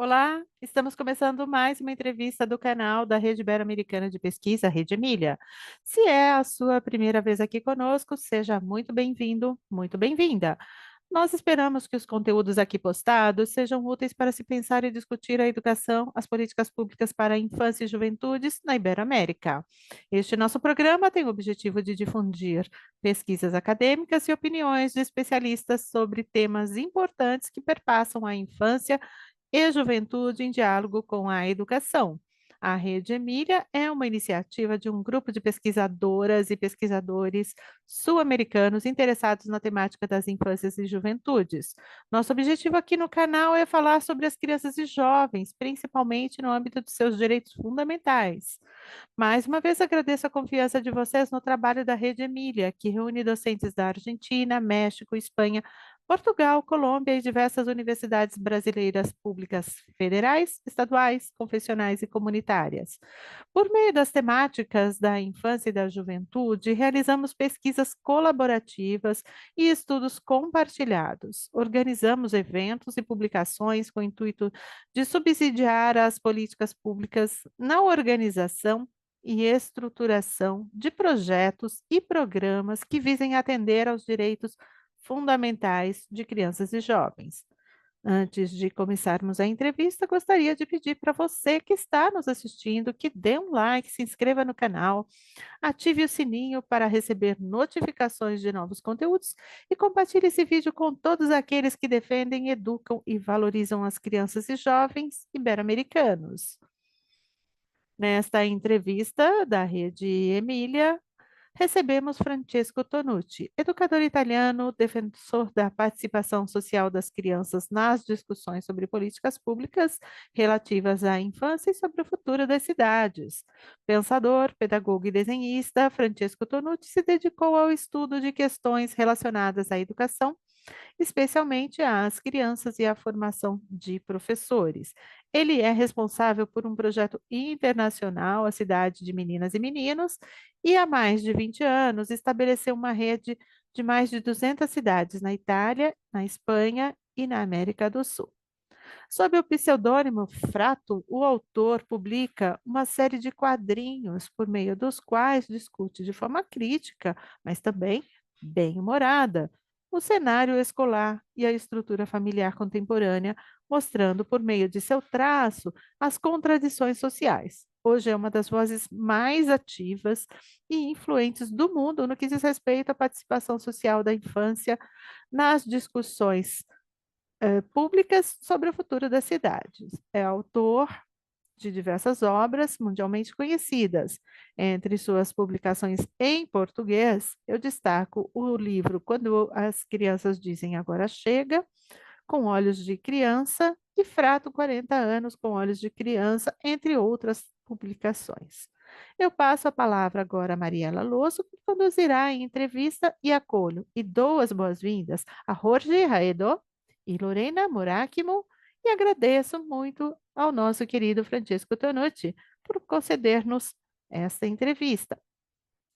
Olá, estamos começando mais uma entrevista do canal da Rede Ibero-Americana de Pesquisa, Rede Emília. Se é a sua primeira vez aqui conosco, seja muito bem-vindo, muito bem-vinda. Nós esperamos que os conteúdos aqui postados sejam úteis para se pensar e discutir a educação, as políticas públicas para a infância e juventudes na Ibero-América. Este nosso programa tem o objetivo de difundir pesquisas acadêmicas e opiniões de especialistas sobre temas importantes que perpassam a infância e Juventude em Diálogo com a Educação. A Rede Emília é uma iniciativa de um grupo de pesquisadoras e pesquisadores sul-americanos interessados na temática das infâncias e juventudes. Nosso objetivo aqui no canal é falar sobre as crianças e jovens, principalmente no âmbito de seus direitos fundamentais. Mais uma vez agradeço a confiança de vocês no trabalho da Rede Emília, que reúne docentes da Argentina, México, Espanha, Portugal, Colômbia e diversas universidades brasileiras públicas federais, estaduais, confessionais e comunitárias. Por meio das temáticas da infância e da juventude, realizamos pesquisas colaborativas e estudos compartilhados. Organizamos eventos e publicações com o intuito de subsidiar as políticas públicas na organização e estruturação de projetos e programas que visem atender aos direitos fundamentais de crianças e jovens. Antes de começarmos a entrevista, gostaria de pedir para você que está nos assistindo que dê um like, se inscreva no canal, ative o sininho para receber notificações de novos conteúdos e compartilhe esse vídeo com todos aqueles que defendem, educam e valorizam as crianças e jovens ibero-americanos. Nesta entrevista da Rede Emília, recebemos Francesco Tonucci, educador italiano, defensor da participação social das crianças nas discussões sobre políticas públicas relativas à infância e sobre o futuro das cidades. Pensador, pedagogo e desenhista, Francesco Tonucci se dedicou ao estudo de questões relacionadas à educação, especialmente às crianças e à formação de professores. Ele é responsável por um projeto internacional, a Cidade de Meninas e Meninos, e há mais de 20 anos estabeleceu uma rede de mais de 200 cidades na Itália, na Espanha e na América do Sul. Sob o pseudônimo Frato, o autor publica uma série de quadrinhos por meio dos quais discute de forma crítica, mas também bem-humorada, o cenário escolar e a estrutura familiar contemporânea, mostrando por meio de seu traço as contradições sociais. Hoje é uma das vozes mais ativas e influentes do mundo no que diz respeito à participação social da infância nas discussões públicas sobre o futuro das cidades. É autor de diversas obras mundialmente conhecidas. Entre suas publicações em português, eu destaco o livro Quando as Crianças Dizem Agora Chega, Com Olhos de Criança, e Frato 40 Anos com Olhos de Criança, entre outras publicações. Eu passo a palavra agora a Mariela Losso, que conduzirá a entrevista e acolho e dou as boas-vindas a Jorge Raedo e Lorena Murakimo e agradeço muito ao nosso querido Francesco Tonucci por conceder-nos esta entrevista.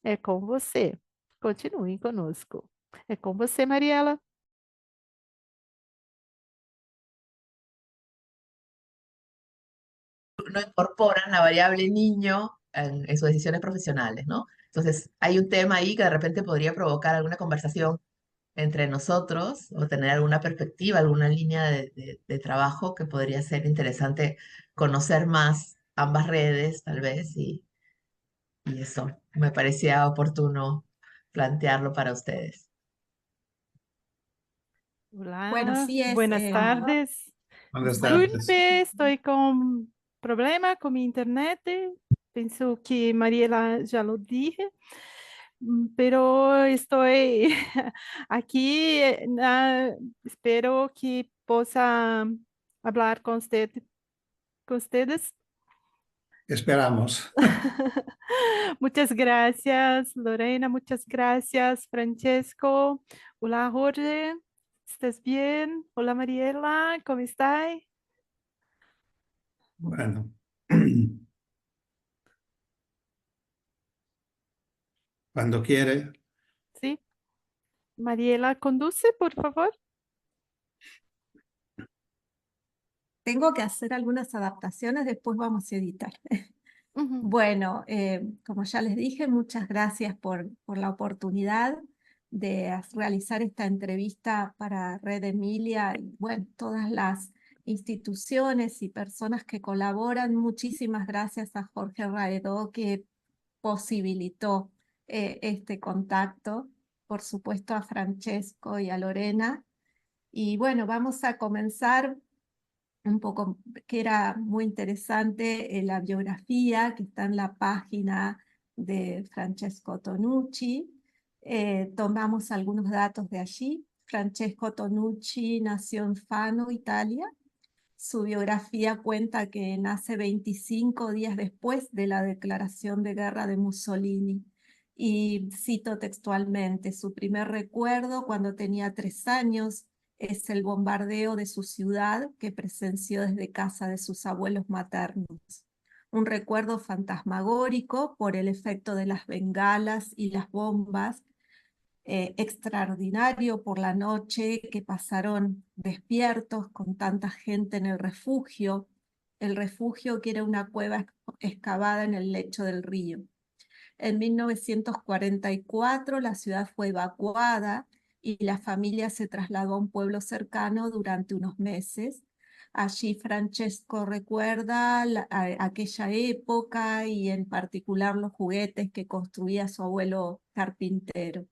É com você. Continuem conosco. É com você, Mariela. No incorporan la variable niño en sus decisiones profesionales, ¿no? Entonces, hay un tema ahí que de repente podría provocar alguna conversación entre nosotros o tener alguna perspectiva, alguna línea de trabajo que podría ser interesante conocer más ambas redes, tal vez, y eso me parecía oportuno plantearlo para ustedes. Bueno, Olá, sí es. buenas tardes. Buenas Bueno, tardes. Disculpe, estou com problema com minha internet. Penso que Mariela já lo dije, pero estoy aqui, espero que possa falar com com ustedes. Esperamos. Muchas gracias, Lorena. Muchas gracias, Francesco. Hola, Jorge. ¿Estás bien? Hola, Mariela. ¿Cómo estás? Bueno, cuando quiere. Sí. Mariela, conduce, por favor. tengo que hacer algunas adaptaciones, después vamos a editar. Ujú. Bueno, como ya les dije, muchas gracias por la oportunidad de realizar esta entrevista para Red Emilia y bueno, todas las instituciones y personas que colaboran. Muchísimas gracias a Jorge Raedó que posibilitó este contacto, por supuesto a Francesco y a Lorena. Y bueno, vamos a comenzar un poco, que era muy interesante, la biografía que está en la página de Francesco Tonucci. Tomamos algunos datos de allí. Francesco Tonucci nació en Fano, Italia. Su biografía cuenta que nace 25 días después de la declaración de guerra de Mussolini. Y cito textualmente, su primer recuerdo cuando tenía 3 años es el bombardeo de su ciudad que presenció desde casa de sus abuelos maternos. Un recuerdo fantasmagórico por el efecto de las bengalas y las bombas, extraordinario por la noche que pasaron despiertos con tanta gente en el refugio que era una cueva excavada en el lecho del río. En 1944 la ciudad fue evacuada y la familia se trasladó a un pueblo cercano durante unos meses. Allí Francesco recuerda aquella época y en particular los juguetes que construía su abuelo carpintero.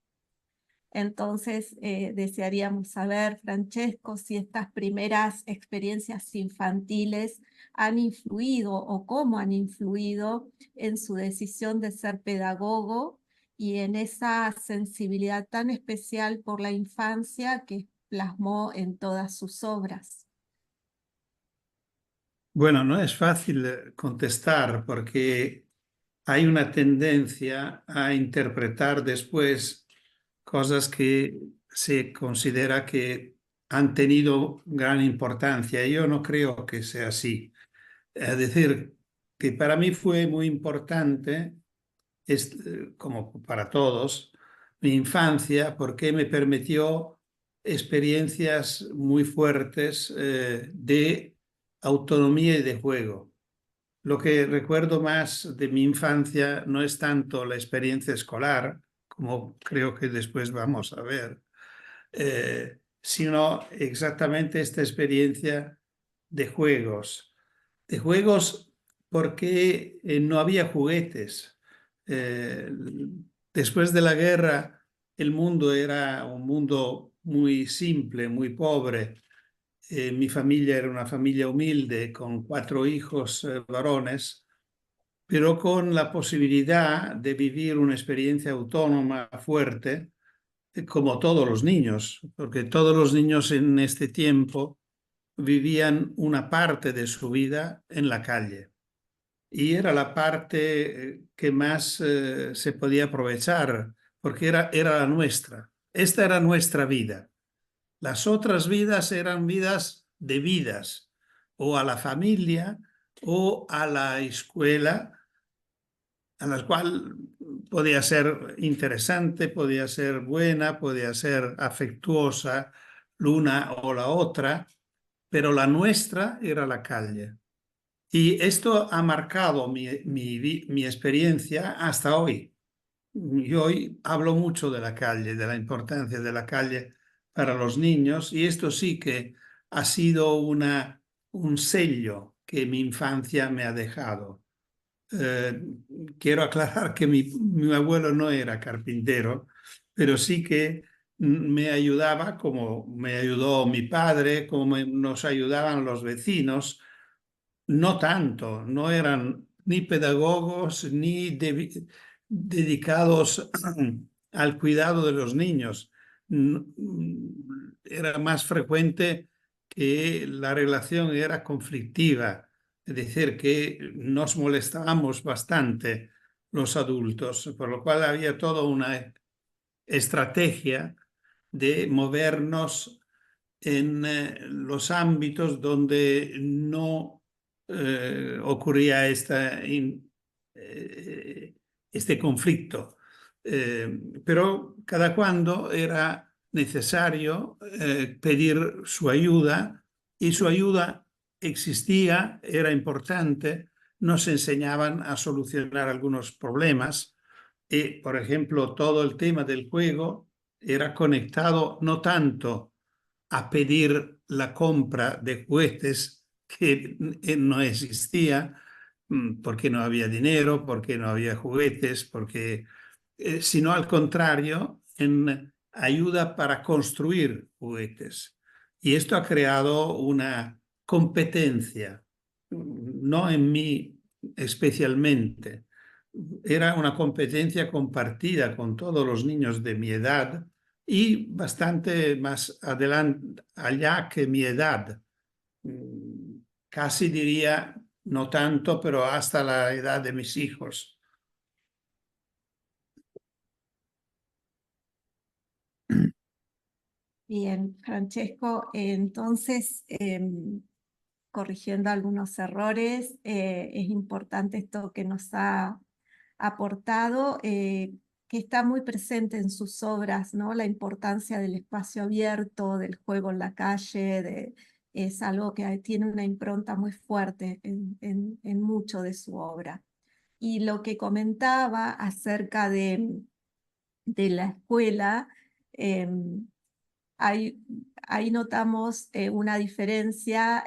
Entonces, desearíamos saber, Francesco, si estas primeras experiencias infantiles han influido o cómo han influido en su decisión de ser pedagogo y en esa sensibilidad tan especial por la infancia que plasmó en todas sus obras. Bueno, no es fácil contestar porque hay una tendencia a interpretar después cosas que se considera que han tenido gran importancia. Yo no creo que sea así. Es decir, que para mí fue muy importante, como para todos, mi infancia porque me permitió experiencias muy fuertes de autonomía y de juego. Lo que recuerdo más de mi infancia no es tanto la experiencia escolar, como creo que después vamos a ver, sino exactamente esta experiencia de juegos. De juegos porque no había juguetes. Eh, Después de la guerra, el mundo era un mundo muy simple, muy pobre. Mi familia era una familia humilde con 4 hijos varones, pero con la posibilidad de vivir una experiencia autónoma fuerte, como todos los niños, porque todos los niños en este tiempo vivían una parte de su vida en la calle. Y era la parte que más se podía aprovechar, porque era la nuestra. Esta era nuestra vida. Las otras vidas eran vidas debidas, o a la familia, o a la escuela, a la cual podía ser interesante, podía ser buena, podía ser afectuosa, l'una o la otra, pero la nuestra era la calle. Y esto ha marcado mi experiencia hasta hoy. Y hoy hablo mucho de la calle, de la importancia de la calle para los niños, y esto sí que ha sido un sello que mi infancia me ha dejado. Eh, Quiero aclarar que mi abuelo no era carpintero, pero sí que me ayudaba, como me ayudó mi padre, como nos ayudaban los vecinos. No tanto, no eran ni pedagogos ni dedicados al cuidado de los niños. Era más frecuente que la relación era conflictiva, es decir, que nos molestábamos bastante los adultos, por lo cual había toda una estrategia de movernos en los ámbitos donde no ocurría este conflicto. Pero cada cuando era necesario pedir su ayuda, y su ayuda existía, era importante, nos enseñaban a solucionar algunos problemas y, por ejemplo, todo el tema del juego era conectado no tanto a pedir la compra de juguetes que no existía, porque no había dinero, porque no había juguetes, sino al contrario, en ayuda para construir juguetes. Y esto ha creado una competencia, no en mí especialmente. Era una competencia compartida con todos los niños de mi edad y bastante más adelante, allá que mi edad. Casi diría, no tanto, pero hasta la edad de mis hijos. Bien, Francesco, entonces, corrigiendo algunos errores, es importante esto que nos ha aportado, que está muy presente en sus obras, ¿no? La importancia del espacio abierto, del juego en la calle, es algo que tiene una impronta muy fuerte en mucho de su obra. Y lo que comentaba acerca de la escuela, ahí, ahí notamos una diferencia,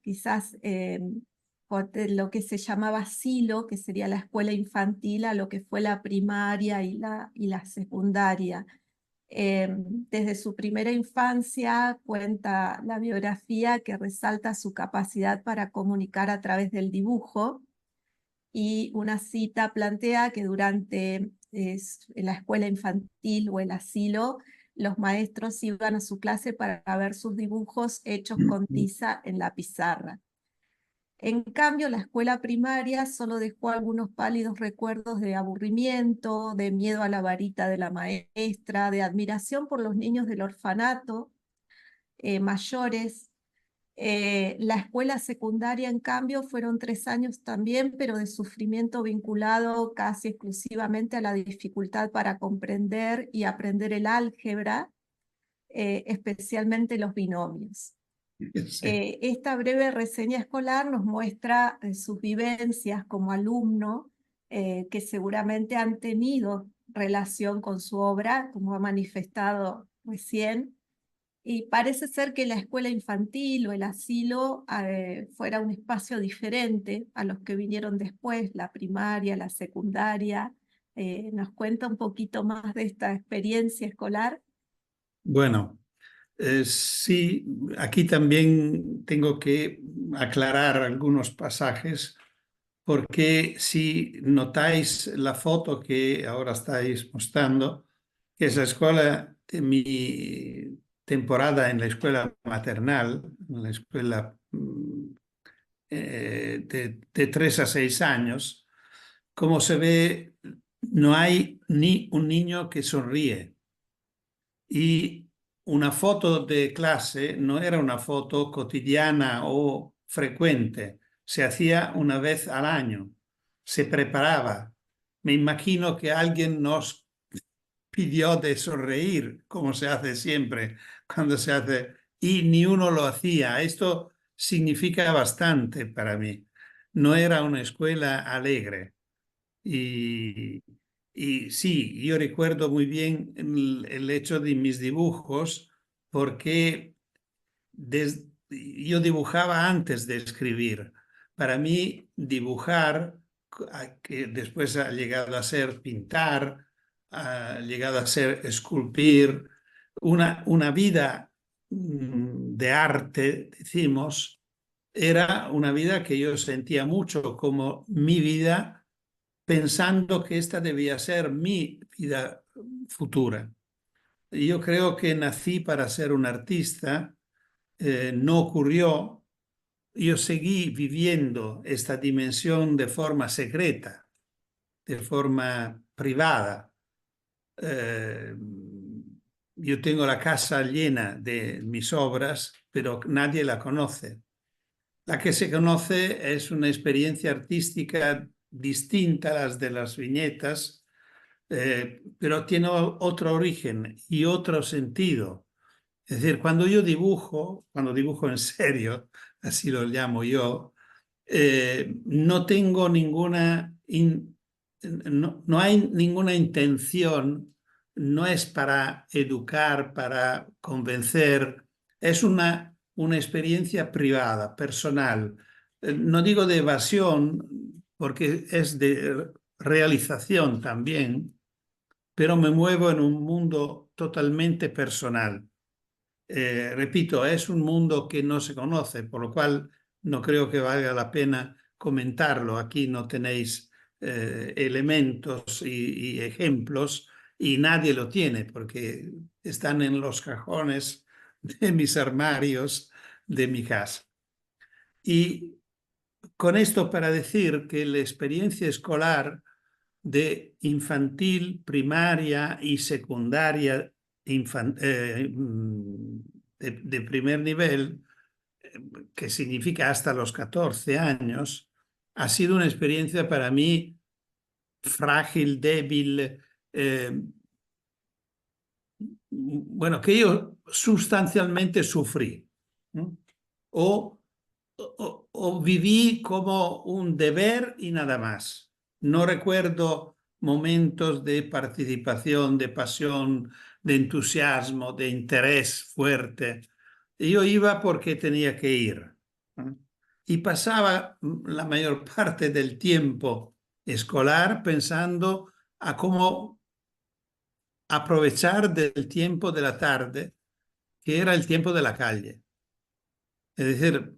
quizás de lo que se llamaba silo, que sería la escuela infantil, a lo que fue la primaria y la secundaria. Desde su primera infancia cuenta la biografía que resalta su capacidad para comunicar a través del dibujo, y una cita plantea que durante la escuela infantil o el asilo, los maestros iban a su clase para ver sus dibujos hechos con tiza en la pizarra. En cambio, la escuela primaria solo dejó algunos pálidos recuerdos de aburrimiento, de miedo a la varita de la maestra, de admiración por los niños del orfanato mayores. La escuela secundaria, en cambio, fueron 3 años también, pero de sufrimiento vinculado casi exclusivamente a la dificultad para comprender y aprender el álgebra, especialmente los binomios. Sí. Esta breve reseña escolar nos muestra sus vivencias como alumno, que seguramente han tenido relación con su obra, como ha manifestado recién. Y parece ser que la escuela infantil o el asilo fuera un espacio diferente a los que vinieron después, la primaria, la secundaria. ¿Nos cuenta un poquito más de esta experiencia escolar? Bueno, sí, aquí también tengo que aclarar algunos pasajes, porque si notáis la foto que ahora estáis mostrando, que es la escuela de mi temporada en la escuela maternal, en la escuela de 3 a 6 años, como se ve, no hay ni un niño que sonríe. Y una foto de clase no era una foto cotidiana o frecuente, se hacía una vez al año, se preparaba. Me imagino que alguien nos pidió de sonreír, como se hace siempre cuando se hace, y ni uno lo hacía. Esto significa bastante para mí. No era una escuela alegre. Y, y sí, yo recuerdo muy bien el hecho de mis dibujos, porque yo dibujaba antes de escribir. Para mí, dibujar, que después ha llegado a ser pintar, ha llegado a ser esculpir, una vida de arte, decimos, era una vida que yo sentía mucho como mi vida, pensando que esta debía ser mi vida futura. Y yo creo que nací para ser un artista, no ocurrió. Yo seguí viviendo esta dimensión de forma secreta, de forma privada. Yo tengo la casa llena de mis obras, pero nadie la conoce. La que se conoce es una experiencia artística distinta a las de las viñetas, pero tiene otro origen y otro sentido. Es decir, cuando dibujo en serio, así lo llamo yo, no tengo no hay ninguna intención, no es para educar, para convencer, es una experiencia privada, personal. No digo de evasión, porque es de realización también, pero me muevo en un mundo totalmente personal. Repito, es un mundo que no se conoce, por lo cual no creo que valga la pena comentarlo. Aquí no tenéis elementos y ejemplos y nadie lo tiene porque están en los cajones de mis armarios de mi casa. Y con esto para decir que la experiencia escolar de infantil, primaria y secundaria de primer nivel, que significa hasta los 14 años, ha sido una experiencia para mí frágil, débil, bueno, que yo sustancialmente sufrí, ¿no? O viví como un deber y nada más. No recuerdo momentos de participación, de pasión, de entusiasmo, de interés fuerte. Yo iba porque tenía que ir, ¿no? Y pasaba la mayor parte del tiempo escolar pensando a cómo aprovechar del tiempo de la tarde, que era el tiempo de la calle. Es decir,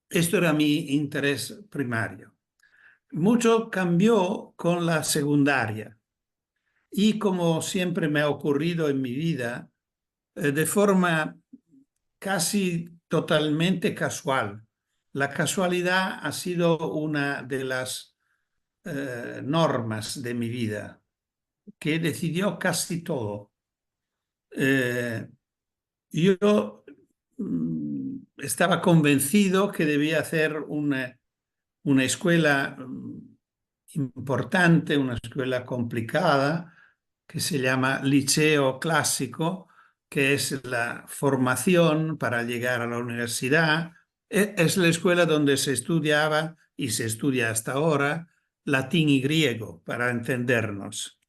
esto era mi interés primario. Mucho cambió con la secundaria y como siempre me ha ocurrido en mi vida, de forma casi totalmente casual. La casualidad ha sido una de las normas de mi vida, que decidió casi todo. Yo estaba convencido que debía hacer una escuela importante, una escuela complicada, que se llama liceo clásico, que es la formación para llegar a la universidad. Es la escuela donde se estudiaba y se estudia hasta ahora latín y griego, para entendernos.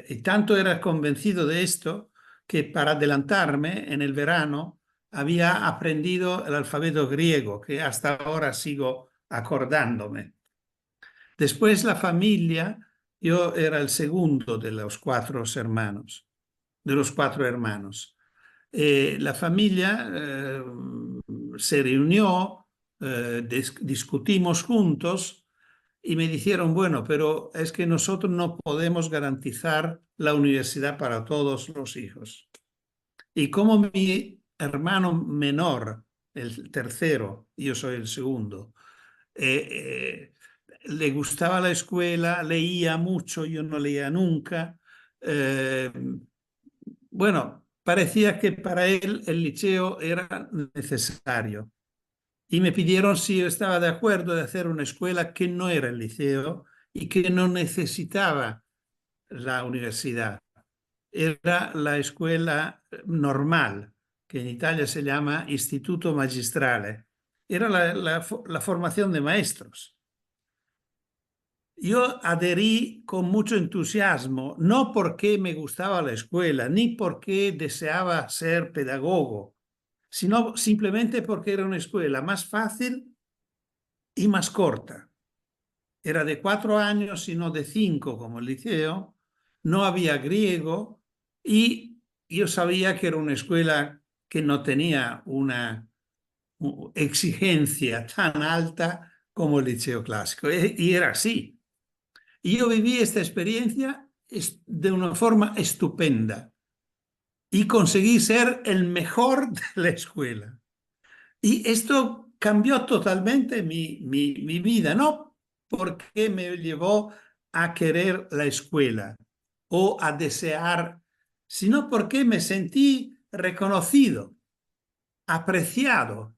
Y tanto era convencido de esto que para adelantarme en el verano había aprendido el alfabeto griego, que hasta ahora sigo acordándome. Después la familia, yo era el segundo de los cuatro hermanos, la familia se reunió, discutimos juntos y me dijeron, bueno, pero es que nosotros no podemos garantizar la universidad para todos los hijos. Y como mi hermano menor, el tercero, yo soy el segundo, le gustaba la escuela, leía mucho, yo no leía nunca. Bueno, parecía que para él el liceo era necesario. Y me pidieron si yo estaba de acuerdo de hacer una escuela que no era el liceo y que no necesitaba la universidad. Era la escuela normal, que en Italia se llama Istituto Magistrale. Era la formación de maestros. Yo adherí con mucho entusiasmo, no porque me gustaba la escuela, ni porque deseaba ser pedagogo, sino simplemente porque era una escuela más fácil y más corta. Era de 4 años y no de 5 como el liceo, no había griego y yo sabía que era una escuela que no tenía una exigencia tan alta como el liceo clásico. Y era así. Y yo viví esta experiencia de una forma estupenda y conseguí ser el mejor de la escuela. Y esto cambió totalmente mi vida, no porque me llevó a querer la escuela o a desear, sino porque me sentí reconocido, apreciado.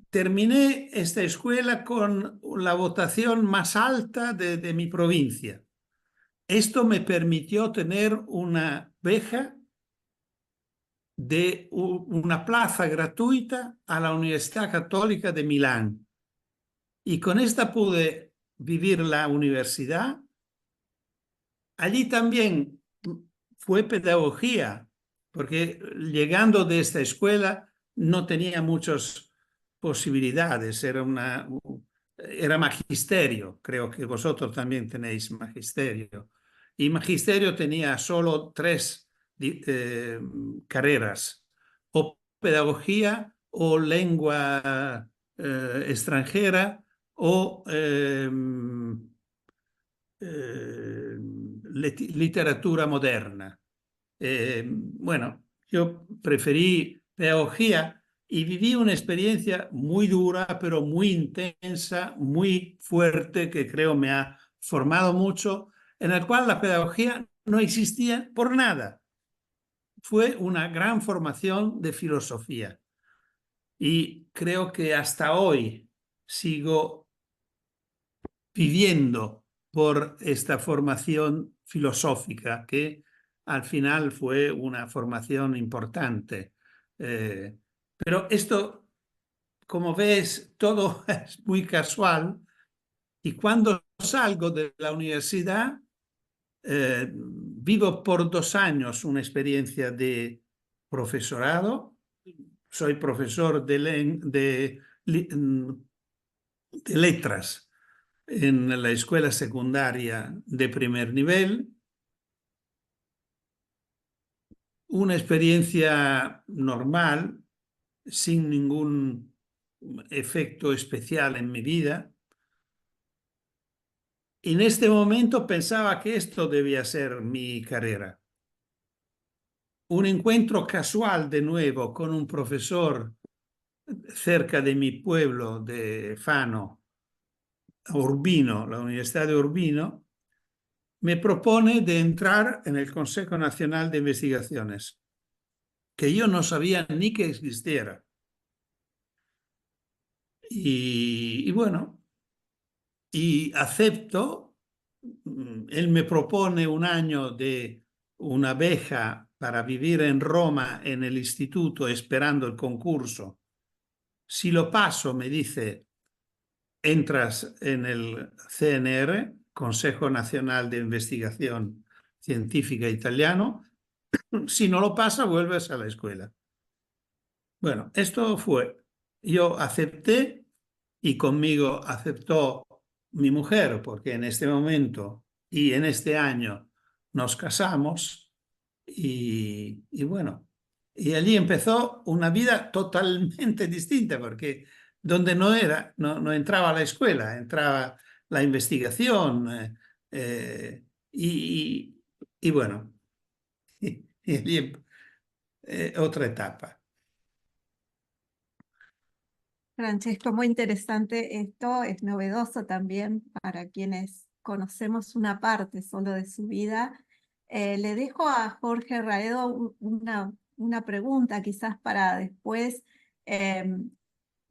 Terminé esta escuela con la votación más alta de mi provincia. Esto me permitió tener una beca de una plaza gratuita a la Universidad Católica de Milán. Y con esta pude vivir la universidad. Allí también fue pedagogía, porque llegando de esta escuela no tenía muchas posibilidades, era magisterio, creo que vosotros también tenéis magisterio. Y magisterio tenía solo tres carreras, o pedagogía, o lengua extranjera, o literatura moderna. Bueno, yo preferí pedagogía y viví una experiencia muy dura, pero muy intensa, muy fuerte, que creo me ha formado mucho, en el cual la pedagogía no existía por nada. Fue una gran formación de filosofía y creo que hasta hoy sigo viviendo por esta formación filosófica que al final fue una formación importante. Pero esto, como ves, todo es muy casual y cuando salgo de la universidad, vivo por 2 años una experiencia de profesorado. Soy profesor de letras en la escuela secundaria de primer nivel, una experiencia normal, sin ningún efecto especial en mi vida. Y en este momento pensaba que esto debía ser mi carrera. Un encuentro casual de nuevo con un profesor cerca de mi pueblo de Fano, Urbino, la Universidad de Urbino, me propone de entrar en el Consejo Nacional de Investigaciones, que yo no sabía ni que existiera. Y bueno, y acepto. Él me propone un año de una beca para vivir en Roma en el instituto esperando el concurso. Si lo paso, me dice, entras en el CNR, Consejo Nacional de Investigación Científica Italiano. Si no lo pasa, vuelves a la escuela. Bueno, esto fue. Yo acepté y conmigo aceptó mi mujer, porque en este momento y en este año nos casamos y bueno, y allí empezó una vida totalmente distinta, porque donde no entraba la escuela, entraba la investigación y, y bueno, y allí otra etapa. Francesco, muy interesante esto, es novedoso también para quienes conocemos una parte solo de su vida. Le dejo a Jorge Raedo una pregunta quizás para después.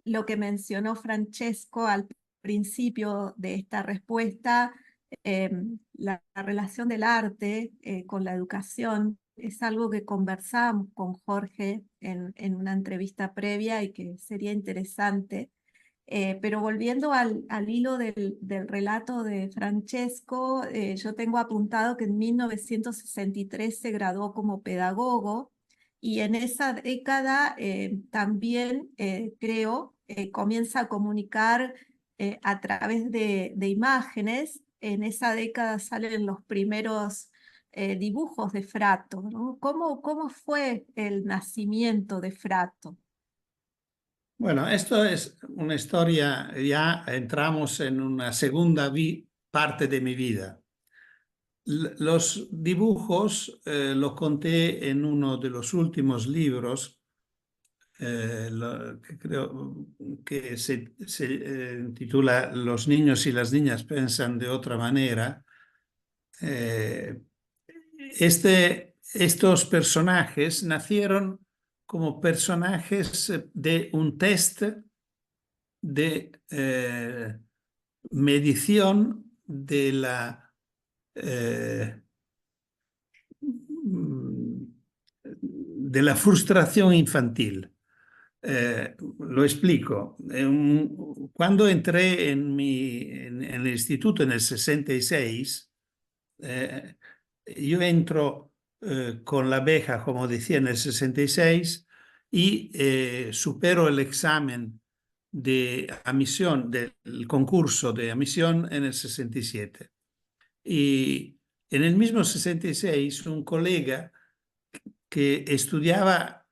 Lo que mencionó Francesco al principio de esta respuesta, la relación del arte con la educación, es algo que conversamos con Jorge en una entrevista previa y que sería interesante. Pero volviendo al hilo del relato de Francesco, yo tengo apuntado que en 1963 se graduó como pedagogo y en esa década también creo comienza a comunicar a través de imágenes. En esa década salen los primeros dibujos de Frato, ¿no? ¿Cómo fue el nacimiento de Frato? Bueno, esto es una historia, ya entramos en una segunda parte de mi vida. Los dibujos los conté en uno de los últimos libros, que creo que se titula Los niños y las niñas piensan de otra manera. Eh, estos personajes nacieron como personajes de un test de medición de de la frustración infantil. Lo explico. Cuando entré en el instituto en el 66, yo entro con la beca, como decía, en el 66 y supero el examen de admisión, del concurso de admisión en el 67. Y en el mismo 66, un colega que estudiaba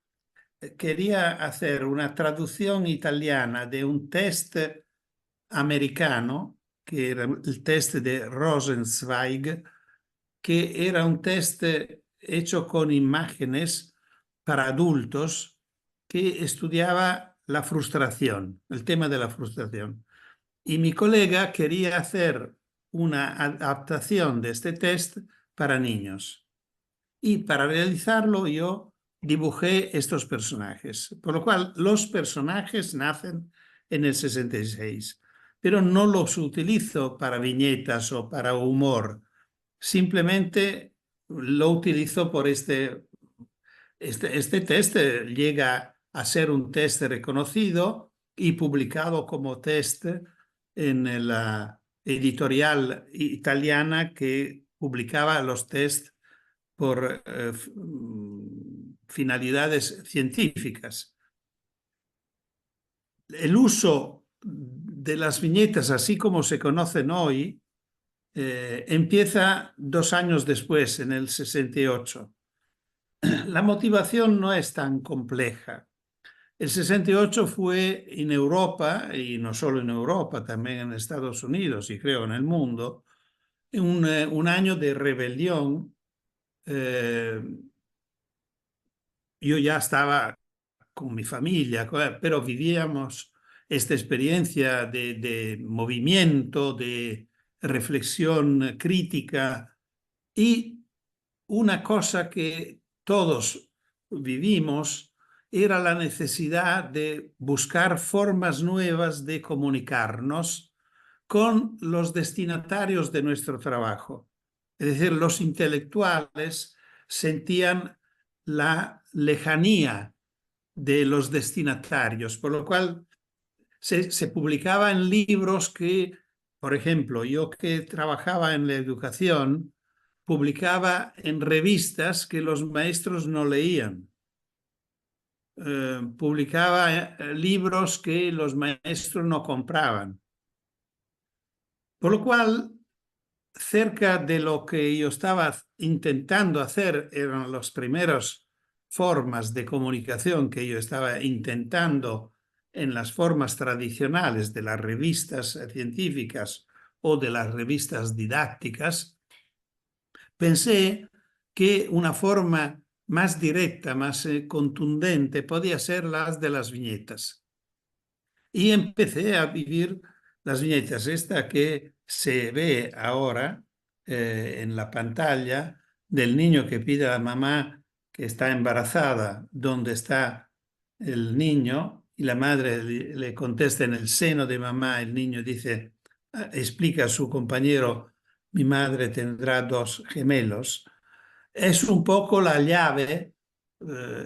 quería hacer una traducción italiana de un test americano, que era el test de Rosenzweig, que era un test hecho con imágenes para adultos que estudiaba la frustración, el tema de la frustración. Y mi colega quería hacer una adaptación de este test para niños. Y para realizarlo yo dibujé estos personajes, por lo cual los personajes nacen en el 66, pero no los utilizo para viñetas o para humor, simplemente lo utilizo por este test llega a ser un test reconocido y publicado como test en la editorial italiana que publicaba los tests por finalidades científicas. El uso de las viñetas, así como se conocen hoy, empieza 2 años después, en el 68. La motivación no es tan compleja. El 68 fue en Europa, y no solo en Europa, también en Estados Unidos y creo en el mundo, un año de rebelión. Yo ya estaba con mi familia, pero vivíamos esta experiencia de movimiento, de reflexión crítica y una cosa que todos vivimos era la necesidad de buscar formas nuevas de comunicarnos con los destinatarios de nuestro trabajo. Es decir, los intelectuales sentían la lejanía de los destinatarios, por lo cual se publicaba en libros que, por ejemplo, yo que trabajaba en la educación, publicaba en revistas que los maestros no leían. Publicaba libros que los maestros no compraban. Por lo cual, cerca de lo que yo estaba intentando hacer, eran las primeras formas de comunicación que yo estaba intentando en las formas tradicionales de las revistas científicas o de las revistas didácticas, pensé que una forma más directa, más contundente, podía ser las de las viñetas. Y empecé a vivir las viñetas. Esta que se ve ahora en la pantalla del niño que pide a la mamá que está embarazada, dónde está el niño, y la madre le contesta en el seno de mamá, el niño dice, explica a su compañero, mi madre tendrá 2 gemelos. Es un poco la llave,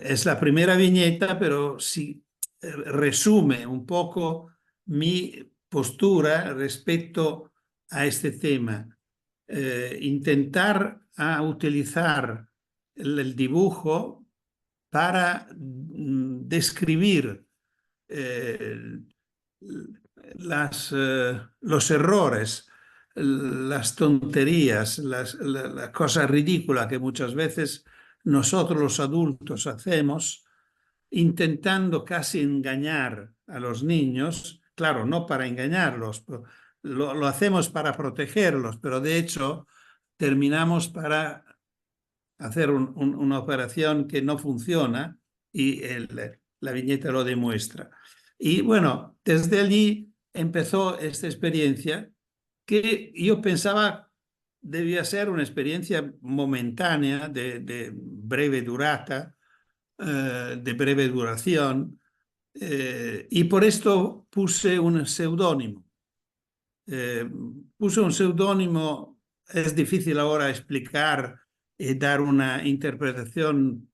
es la primera viñeta, pero sí resume un poco mi postura respecto a este tema. Intentar utilizar el dibujo para describir los errores, las tonterías, la cosa ridícula que muchas veces nosotros los adultos hacemos, intentando casi engañar a los niños, claro, no para engañarlos, lo hacemos para protegerlos, pero de hecho terminamos para hacer una operación que no funciona y la viñeta lo demuestra. Y bueno, desde allí empezó esta experiencia que yo pensaba debía ser una experiencia momentánea, de breve durata, de breve duración, y por esto puse un seudónimo. Puse un seudónimo, es difícil ahora explicar y dar una interpretación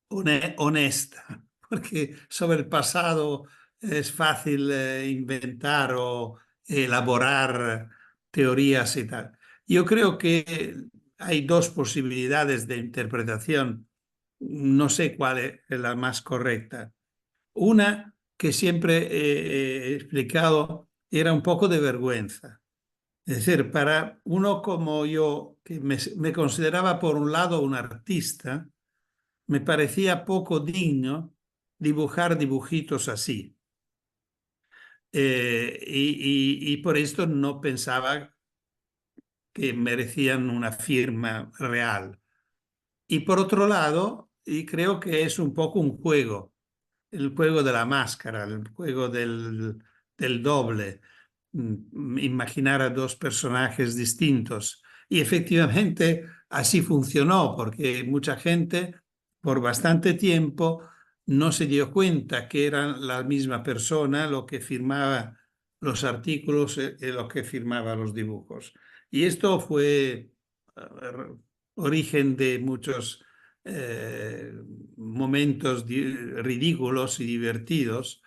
honesta, porque sobre el pasado es fácil inventar o elaborar teorías y tal. Yo creo que hay dos posibilidades de interpretación. No sé cuál es la más correcta. Una que siempre he explicado era un poco de vergüenza. Es decir, para uno como yo, que me consideraba por un lado un artista, me parecía poco digno dibujar dibujitos así. Y por esto no pensaba que merecían una firma real. Y por otro lado, y creo que es un poco un juego, el juego de la máscara, el juego del doble, imaginar a dos personajes distintos. Y efectivamente así funcionó, porque mucha gente por bastante tiempo no se dio cuenta que eran la misma persona lo que firmaba los artículos y lo que firmaba los dibujos. Y esto fue origen de muchos momentos ridículos y divertidos.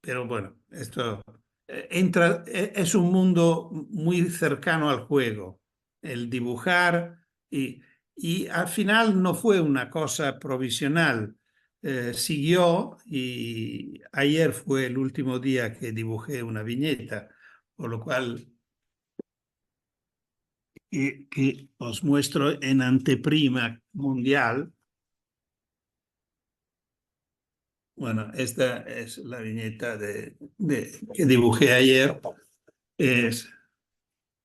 Pero bueno, esto es un mundo muy cercano al juego, el dibujar y al final no fue una cosa provisional. Siguió y ayer fue el último día que dibujé una viñeta, por lo cual que os muestro en anteprima mundial. Bueno, esta es la viñeta que dibujé ayer. Es,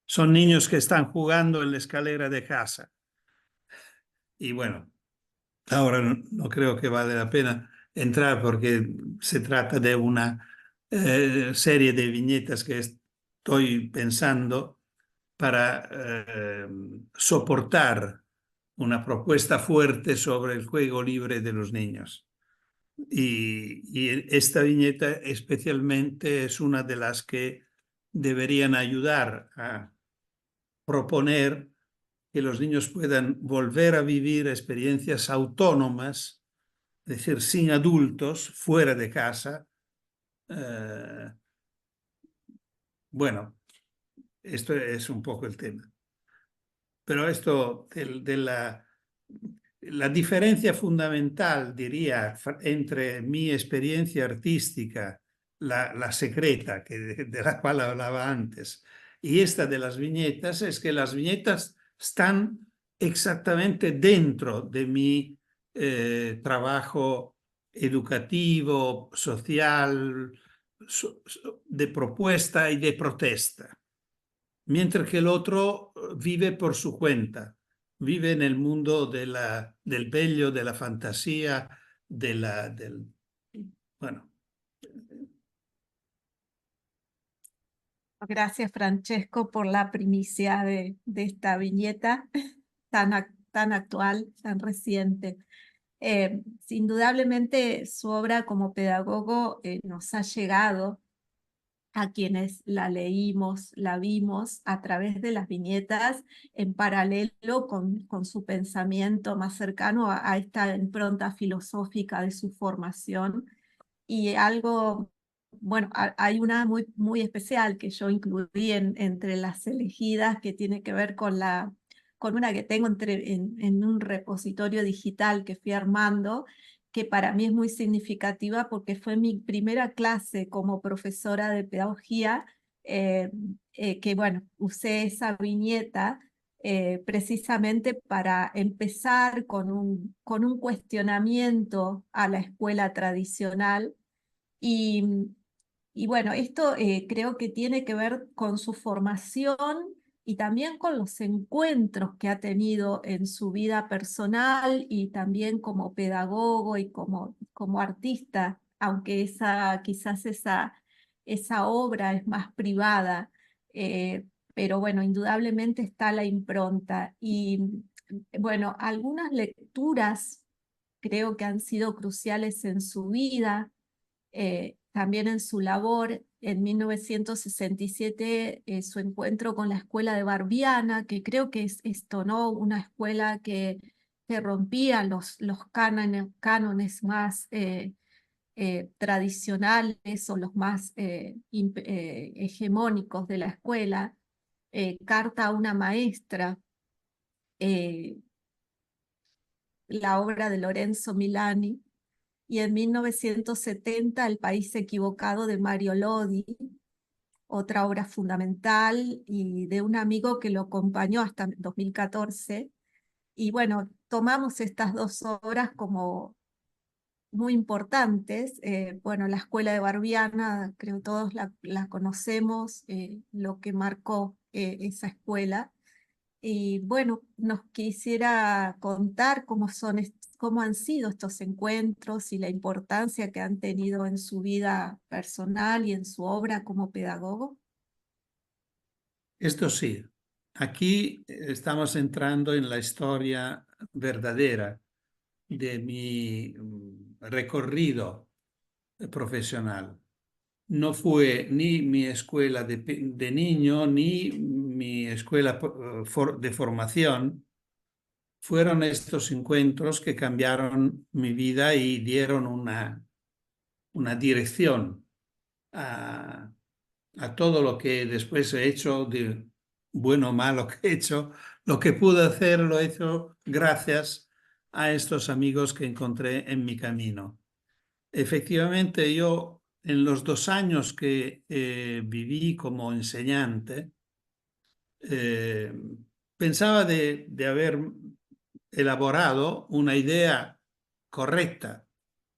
son niños que están jugando en la escalera de casa. Y bueno, ahora no creo que vale la pena entrar porque se trata de una serie de viñetas que estoy pensando para soportar una propuesta fuerte sobre el juego libre de los niños. Y esta viñeta especialmente es una de las que deberían ayudar a proponer que los niños puedan volver a vivir experiencias autónomas, es decir, sin adultos, fuera de casa. Bueno, esto es un poco el tema. Pero esto de la diferencia fundamental, diría, entre mi experiencia artística, la secreta, de la cual hablaba antes, y esta de las viñetas, es que las viñetas están exactamente dentro de mi trabajo educativo, social, de propuesta y de protesta, mientras que el otro vive por su cuenta, vive en el mundo del bello, de la fantasía, bueno. Gracias, Francesco, por la primicia de esta viñeta tan actual, tan reciente. Indudablemente su obra como pedagogo nos ha llegado a quienes la leímos, la vimos a través de las viñetas en paralelo con su pensamiento más cercano a esta impronta filosófica de su formación. Y algo, bueno, hay una muy especial que yo incluí entre las elegidas que tiene que ver con una que tengo en un repositorio digital que fui armando, que para mí es muy significativa porque fue mi primera clase como profesora de pedagogía, que bueno, usé esa viñeta precisamente para empezar con un cuestionamiento a la escuela tradicional. Y, y bueno, esto creo que tiene que ver con su formación y también con los encuentros que ha tenido en su vida personal y también como pedagogo y como artista, aunque quizás esa obra es más privada. Pero bueno, indudablemente está la impronta. Y bueno, algunas lecturas creo que han sido cruciales en su vida, también en su labor. En 1967, su encuentro con la escuela de Barbiana, que creo que es esto, ¿no? Una escuela que que rompía los cánones más tradicionales o los más hegemónicos de la escuela, Carta a una maestra, eh, la obra de Lorenzo Milani, y en 1970 El país equivocado de Mario Lodi, otra obra fundamental y de un amigo que lo acompañó hasta 2014. Y bueno, tomamos estas dos obras como muy importantes. Bueno, la Escuela de Barbiana, creo todos la conocemos, lo que marcó esa escuela. Y bueno, nos quisiera contar cómo han sido estos encuentros y la importancia que han tenido en su vida personal y en su obra como pedagogo. Esto sí, aquí estamos entrando en la historia verdadera de mi recorrido profesional. No fue ni mi escuela de niño ni mi escuela de formación. Fueron estos encuentros que cambiaron mi vida y dieron una dirección a todo lo que después he hecho, de bueno o malo que he hecho. Lo que pude hacer lo he hecho gracias a estos amigos que encontré en mi camino. Efectivamente, yo en los 2 años que viví como enseñante, eh, pensaba de haber elaborado una idea correcta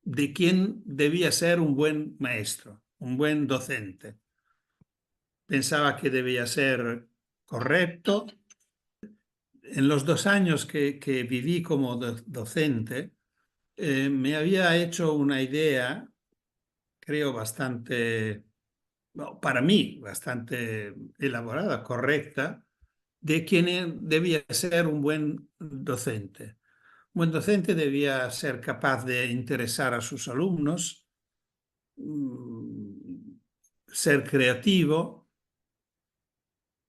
de quién debía ser un buen maestro, un buen docente. Pensaba que debía ser correcto. En los 2 años que viví como docente, me había hecho una idea, creo, bastante, bueno, para mí, bastante elaborada, correcta, de quién debía ser un buen docente. Un buen docente debía ser capaz de interesar a sus alumnos, ser creativo,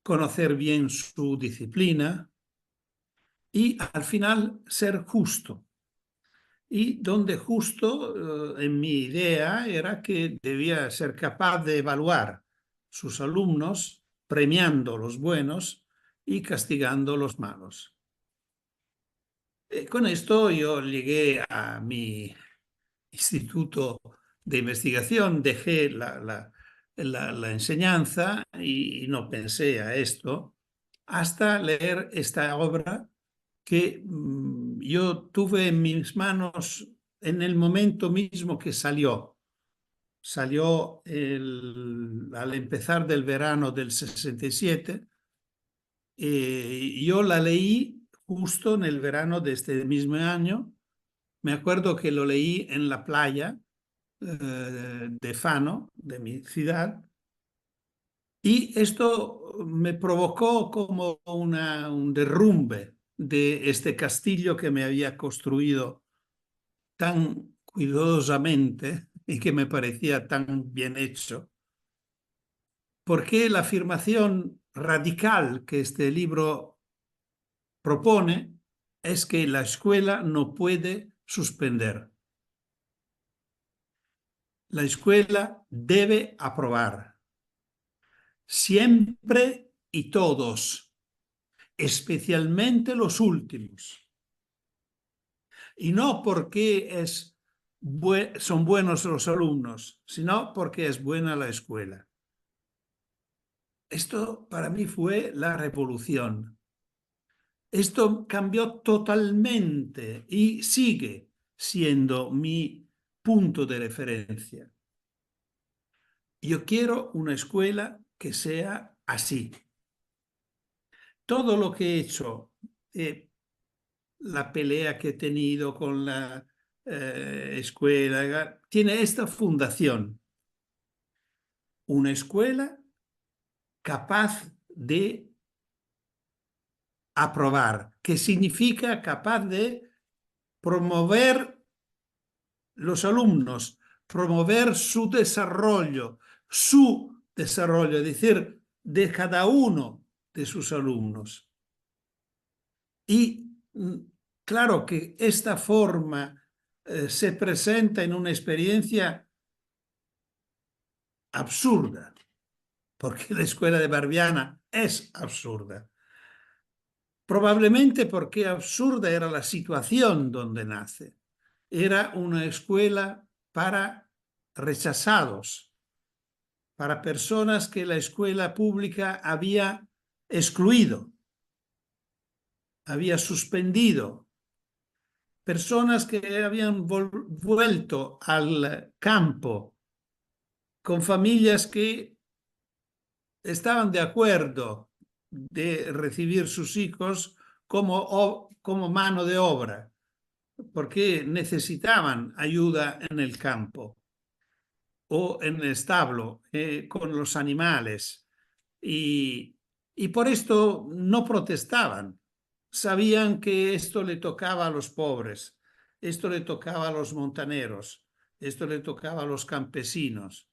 conocer bien su disciplina y al final ser justo. Y donde justo, en mi idea, era que debía ser capaz de evaluar sus alumnos, premiando los buenos y castigando los malos. Con esto yo llegué a mi instituto de investigación, dejé la enseñanza y no pensé a esto hasta leer esta obra que yo tuve en mis manos en el momento mismo que salió. Salió al empezar del verano del 67. Yo la leí justo en el verano de este mismo año. Me acuerdo que lo leí en la playa de Fano, de mi ciudad, y esto me provocó como un derrumbe de este castillo que me había construido tan cuidadosamente y que me parecía tan bien hecho, porque la afirmación radical que este libro propone es que la escuela no puede suspender. La escuela debe aprobar. Siempre y todos, especialmente los últimos. Y no porque son buenos los alumnos, sino porque es buena la escuela. Esto para mí fue la revolución. Esto cambió totalmente y sigue siendo mi punto de referencia. Yo quiero una escuela que sea así. Todo lo que he hecho, la pelea que he tenido con la escuela, tiene esta fundación. Una escuela capaz de aprobar, que significa capaz de promover los alumnos, promover su desarrollo, es decir, de cada uno de sus alumnos. Y claro que esta forma se presenta en una experiencia absurda, porque la escuela de Barbiana es absurda. Probablemente porque absurda era la situación donde nace. Era una escuela para rechazados, para personas que la escuela pública había excluido, había suspendido, personas que habían vuelto al campo con familias que estaban de acuerdo de recibir sus hijos como mano de obra, porque necesitaban ayuda en el campo o en el establo con los animales. Y por esto no protestaban. Sabían que esto le tocaba a los pobres, esto le tocaba a los montaneros, esto le tocaba a los campesinos.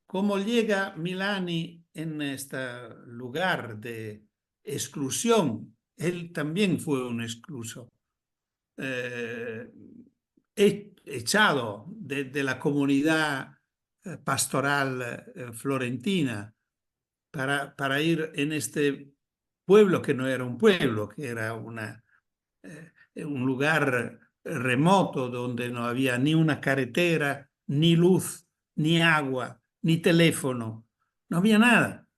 Cómo llega Milani en este lugar de exclusión. Él también fue un excluso, echado de la comunidad pastoral florentina para ir en este pueblo que no era un pueblo, que era un lugar remoto donde no había ni una carretera, ni luz, ni agua, ni teléfono, no había nada.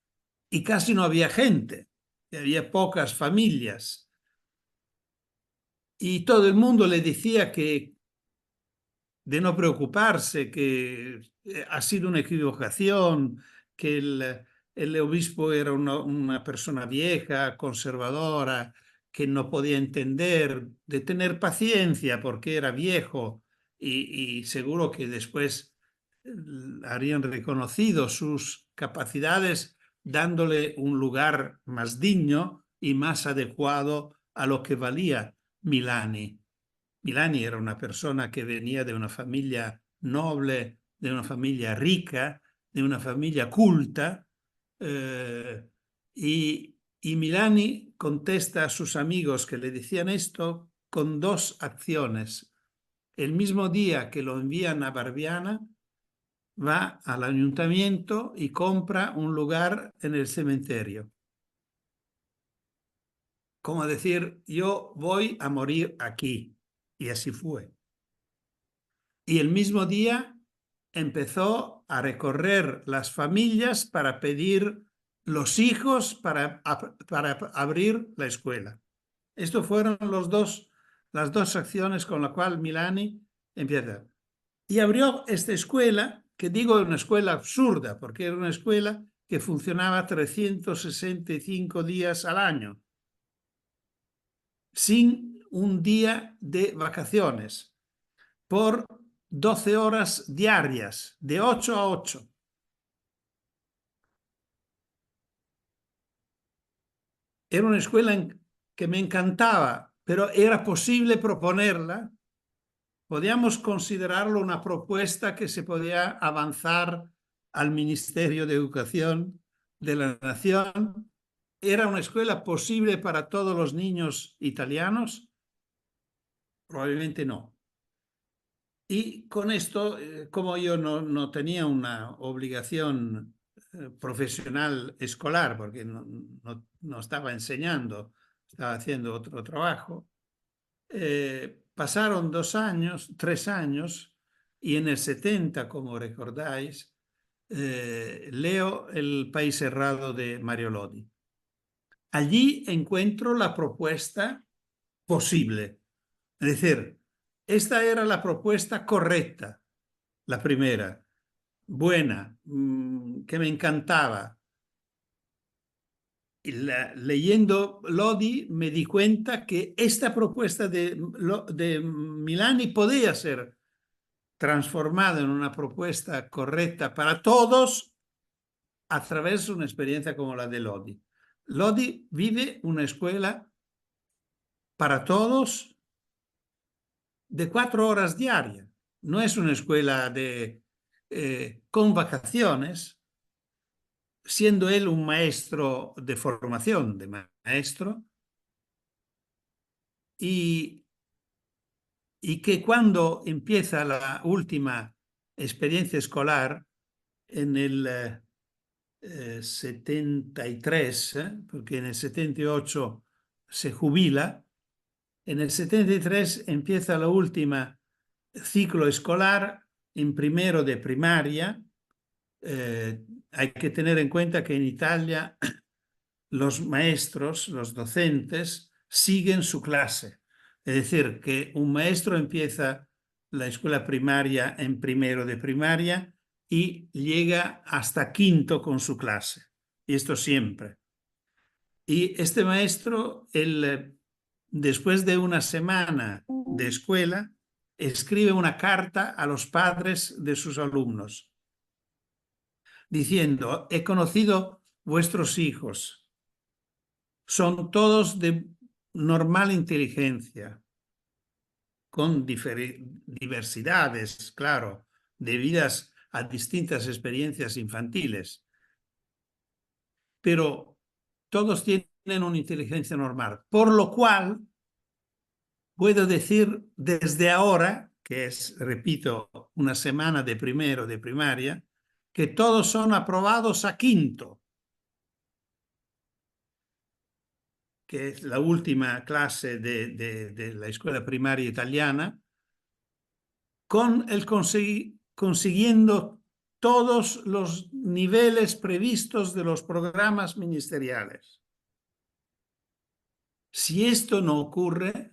Y casi no había gente, había pocas familias. Y todo el mundo le decía que de no preocuparse, que ha sido una equivocación, que el obispo era una persona vieja, conservadora, que no podía entender, de tener paciencia porque era viejo y seguro que después habrían reconocido sus capacidades dándole un lugar más digno y más adecuado a lo que valía Milani. Milani era una persona que venía de una familia noble, de una familia rica, de una familia culta, y Milani contesta a sus amigos que le decían esto con dos acciones. El mismo día que lo envían a Barbiana, va al ayuntamiento y compra un lugar en el cementerio. Como decir, yo voy a morir aquí. Y así fue. Y el mismo día empezó a recorrer las familias para pedir los hijos para abrir la escuela. Estas fueron las dos acciones con las cuales Milani empieza. Y abrió esta escuela, que digo una escuela absurda, porque era una escuela que funcionaba 365 días al año, sin un día de vacaciones, por 12 horas diarias, de 8 a 8. Era una escuela que me encantaba, pero era posible proponerla. Podíamos considerarlo una propuesta que se podía avanzar al Ministerio de Educación de la Nación. ¿Era una escuela posible para todos los niños italianos? Probablemente no. Y con esto, como yo no tenía una obligación profesional escolar, porque no estaba enseñando, estaba haciendo otro trabajo, pasaron 2 años, 3 años, y en el 70, como recordáis, leo El País Errado de Mario Lodi. Allí encuentro la propuesta posible. Es decir, esta era la propuesta correcta, la primera, buena, que me encantaba. Leyendo Lodi me di cuenta que esta propuesta de Milani podía ser transformada en una propuesta correcta para todos a través de una experiencia como la de Lodi. Lodi vive una escuela para todos de 4 horas diarias. No es una escuela con vacaciones, siendo él un maestro de formación, de maestro, y y que cuando empieza la última experiencia escolar, en el 73, porque en el 78 se jubila, en el 73 empieza la última ciclo escolar en primero de primaria. Hay que tener en cuenta que en Italia los maestros, los docentes, siguen su clase. Es decir, que un maestro empieza la escuela primaria en primero de primaria y llega hasta quinto con su clase. Y esto siempre. Y este maestro, después de una semana de escuela, escribe una carta a los padres de sus alumnos, diciendo: he conocido vuestros hijos, son todos de normal inteligencia, con diversidades, claro, debidas a distintas experiencias infantiles, pero todos tienen una inteligencia normal, por lo cual puedo decir desde ahora, que es, repito, una semana de primero de primaria, que todos son aprobados a quinto, que es la última clase de la escuela primaria italiana, con consiguiendo todos los niveles previstos de los programas ministeriales. Si esto no ocurre,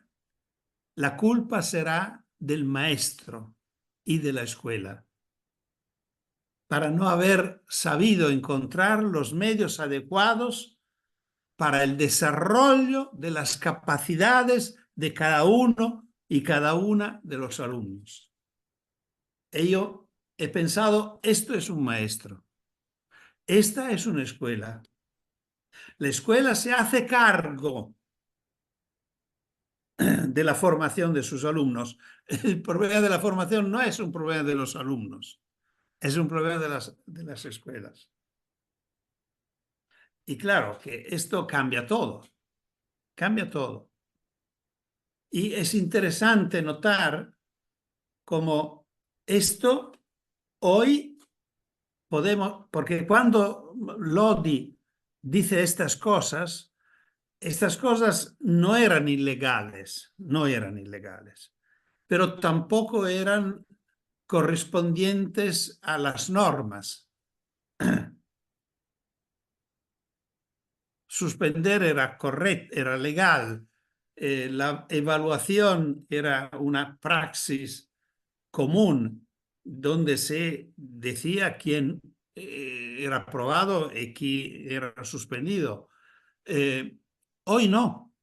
la culpa será del maestro y de la escuela, para no haber sabido encontrar los medios adecuados para el desarrollo de las capacidades de cada uno y cada una de los alumnos. Y yo he pensado, esto es un maestro, esta es una escuela. La escuela se hace cargo de la formación de sus alumnos. El problema de la formación no es un problema de los alumnos, es un problema de las escuelas. Y claro que esto cambia todo, cambia todo. Y es interesante notar cómo esto hoy podemos, porque cuando Lodi dice estas cosas no eran ilegales, no eran ilegales, pero tampoco eran correspondientes a las normas. Suspender era correcto, era legal. La evaluación era una praxis común donde se decía quién era aprobado y quién era suspendido. Hoy no.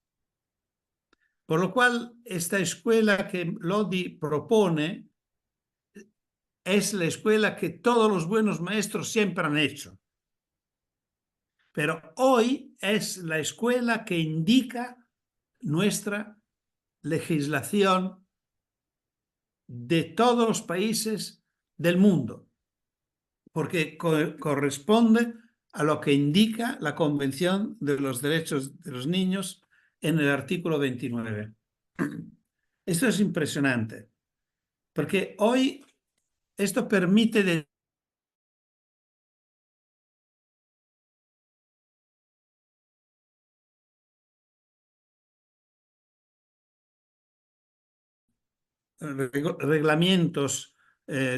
Por lo cual, esta escuela que Lodi propone es la escuela que todos los buenos maestros siempre han hecho. Pero hoy es la escuela que indica nuestra legislación de todos los países del mundo, porque corresponde a lo que indica la Convención de los Derechos de los Niños en el artículo 29. Esto es impresionante, porque hoy esto permite reglamentos,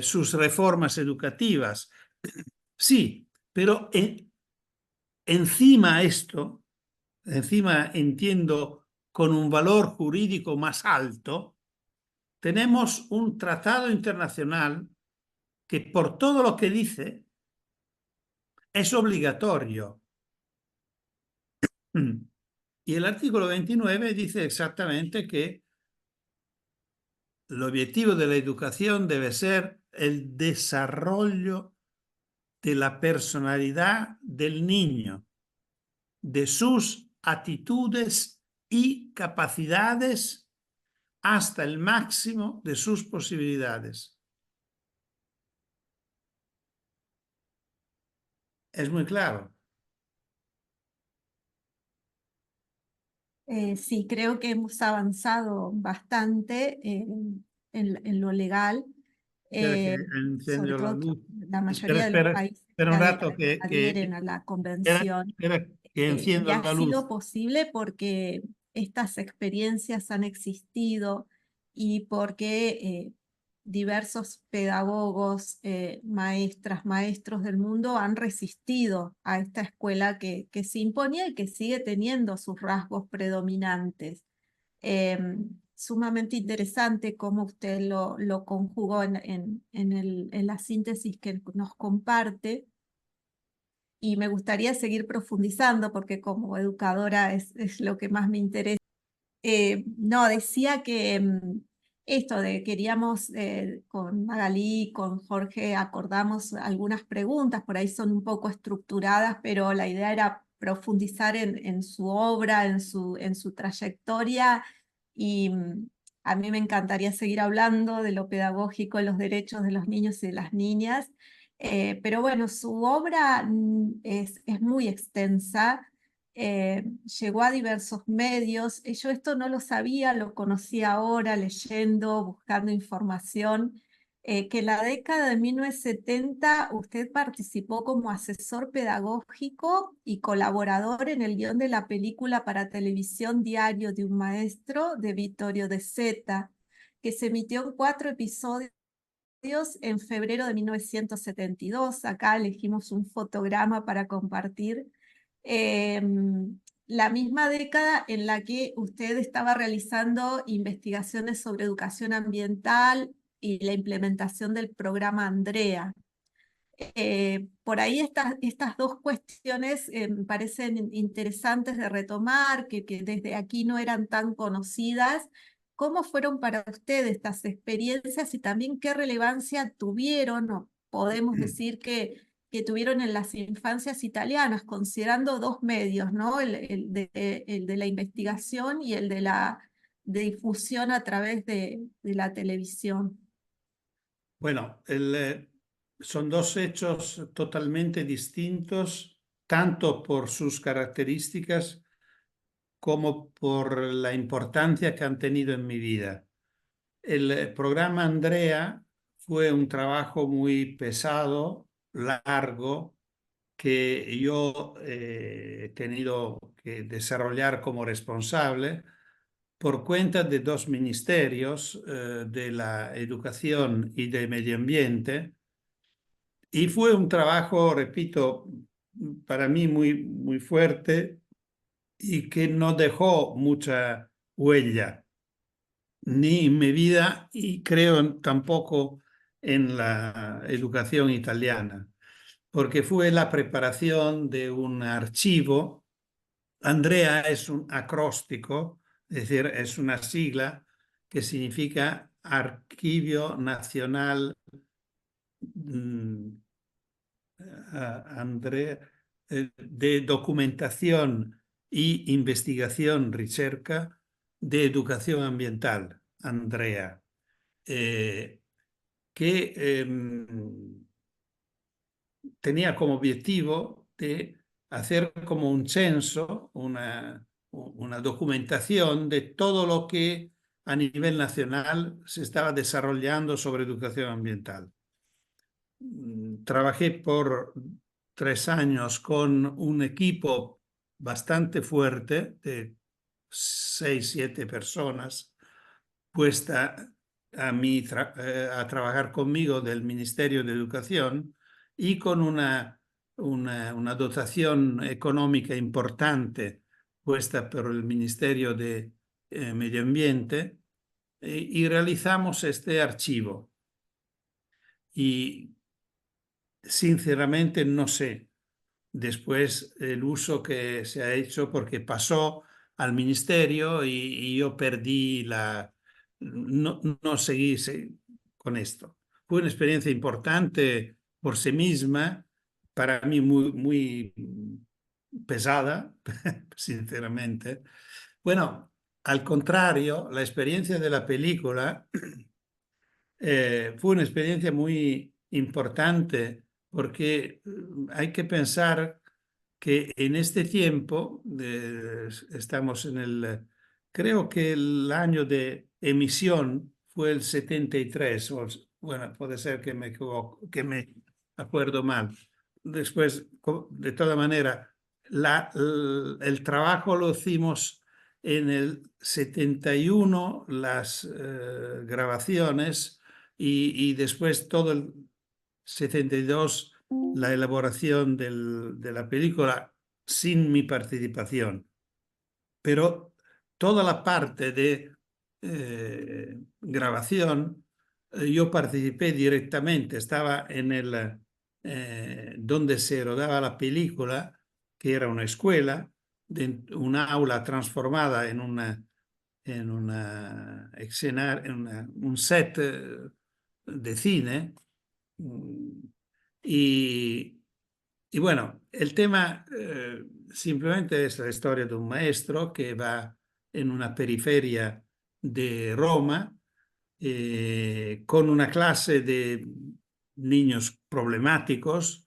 sus reformas educativas. Sí, pero encima esto, encima entiendo con un valor jurídico más alto, tenemos un tratado internacional que por todo lo que dice es obligatorio. Y el artículo 29 dice exactamente que el objetivo de la educación debe ser el desarrollo de la personalidad del niño, de sus actitudes y capacidades hasta el máximo de sus posibilidades. Es muy claro. Sí, creo que hemos avanzado bastante en lo legal, Espera que sobre enciendo la todo luz. la Espera, mayoría de los espera, países espera un rato adhieren a la espera, convención. espera que Y enciendo ha la luz. sido posible porque estas experiencias han existido y porque diversos pedagogos, maestras, maestros del mundo han resistido a esta escuela que se imponía y que sigue teniendo sus rasgos predominantes. Sumamente interesante cómo usted lo conjugó en la síntesis que nos comparte. Y me gustaría seguir profundizando porque como educadora es lo que más me interesa. No, decía que esto de queríamos con Magalí, con Jorge, acordamos algunas preguntas, por ahí son un poco estructuradas, pero la idea era profundizar en su obra, en su trayectoria, y a mí me encantaría seguir hablando de lo pedagógico, de los derechos de los niños y de las niñas, pero bueno, su obra es muy extensa. Llegó a diversos medios. Yo esto no lo sabía, lo conocí ahora leyendo, buscando información, que en la década de 1970 usted participó como asesor pedagógico y colaborador en el guión de la película para televisión Diario de un maestro de Vittorio De Seta, que se emitió en 4 episodios en febrero de 1972. Acá elegimos un fotograma para compartir. La misma década en la que usted estaba realizando investigaciones sobre educación ambiental y la implementación del programa Andrea. Por ahí estas dos cuestiones me parecen interesantes de retomar, que desde aquí no eran tan conocidas. ¿Cómo fueron para usted estas experiencias y también qué relevancia tuvieron, o podemos decir que tuvieron en las infancias italianas, considerando dos medios, ¿no? El de la investigación y el de la difusión a través de la televisión? Bueno, son dos hechos totalmente distintos, tanto por sus características como por la importancia que han tenido en mi vida. El programa Andrea fue un trabajo muy pesado, largo, que yo he tenido que desarrollar como responsable por cuenta de dos ministerios, de la educación y del medio ambiente. Y fue un trabajo, repito, para mí muy fuerte y que no dejó mucha huella, ni en mi vida y creo tampoco en la educación italiana, porque fue la preparación de un archivo. Andrea es un acróstico, es decir, es una sigla que significa Archivio Nacional Andrea, de documentación y investigación, ricerca de educación ambiental, Andrea, que tenía como objetivo de hacer como un censo, una documentación de todo lo que a nivel nacional se estaba desarrollando sobre educación ambiental. Trabajé por 3 años con un equipo bastante fuerte de 6, 7 personas puesta a trabajar conmigo del Ministerio de Educación y con una dotación económica importante puesta por el Ministerio de Medio Ambiente y realizamos este archivo. Y sinceramente no sé después el uso que se ha hecho porque pasó al ministerio y yo perdí no seguí con esto. Fue una experiencia importante por sí misma, para mí muy pesada, sinceramente. Bueno, al contrario, la experiencia de la película fue una experiencia muy importante porque hay que pensar que en este tiempo, estamos creo que el año de emisión fue el 73, bueno, puede ser que me equivoco, que me acuerdo mal. Después, de toda manera, el trabajo lo hicimos en el 71, las grabaciones, y después todo el 72 la elaboración de la película sin mi participación. Pero toda la parte de grabación, yo participé directamente, estaba en donde se rodaba la película, que era una escuela, una aula transformada en un set de cine. Y, y bueno, el tema simplemente es la historia de un maestro que va en una periferia de Roma con una clase de niños problemáticos.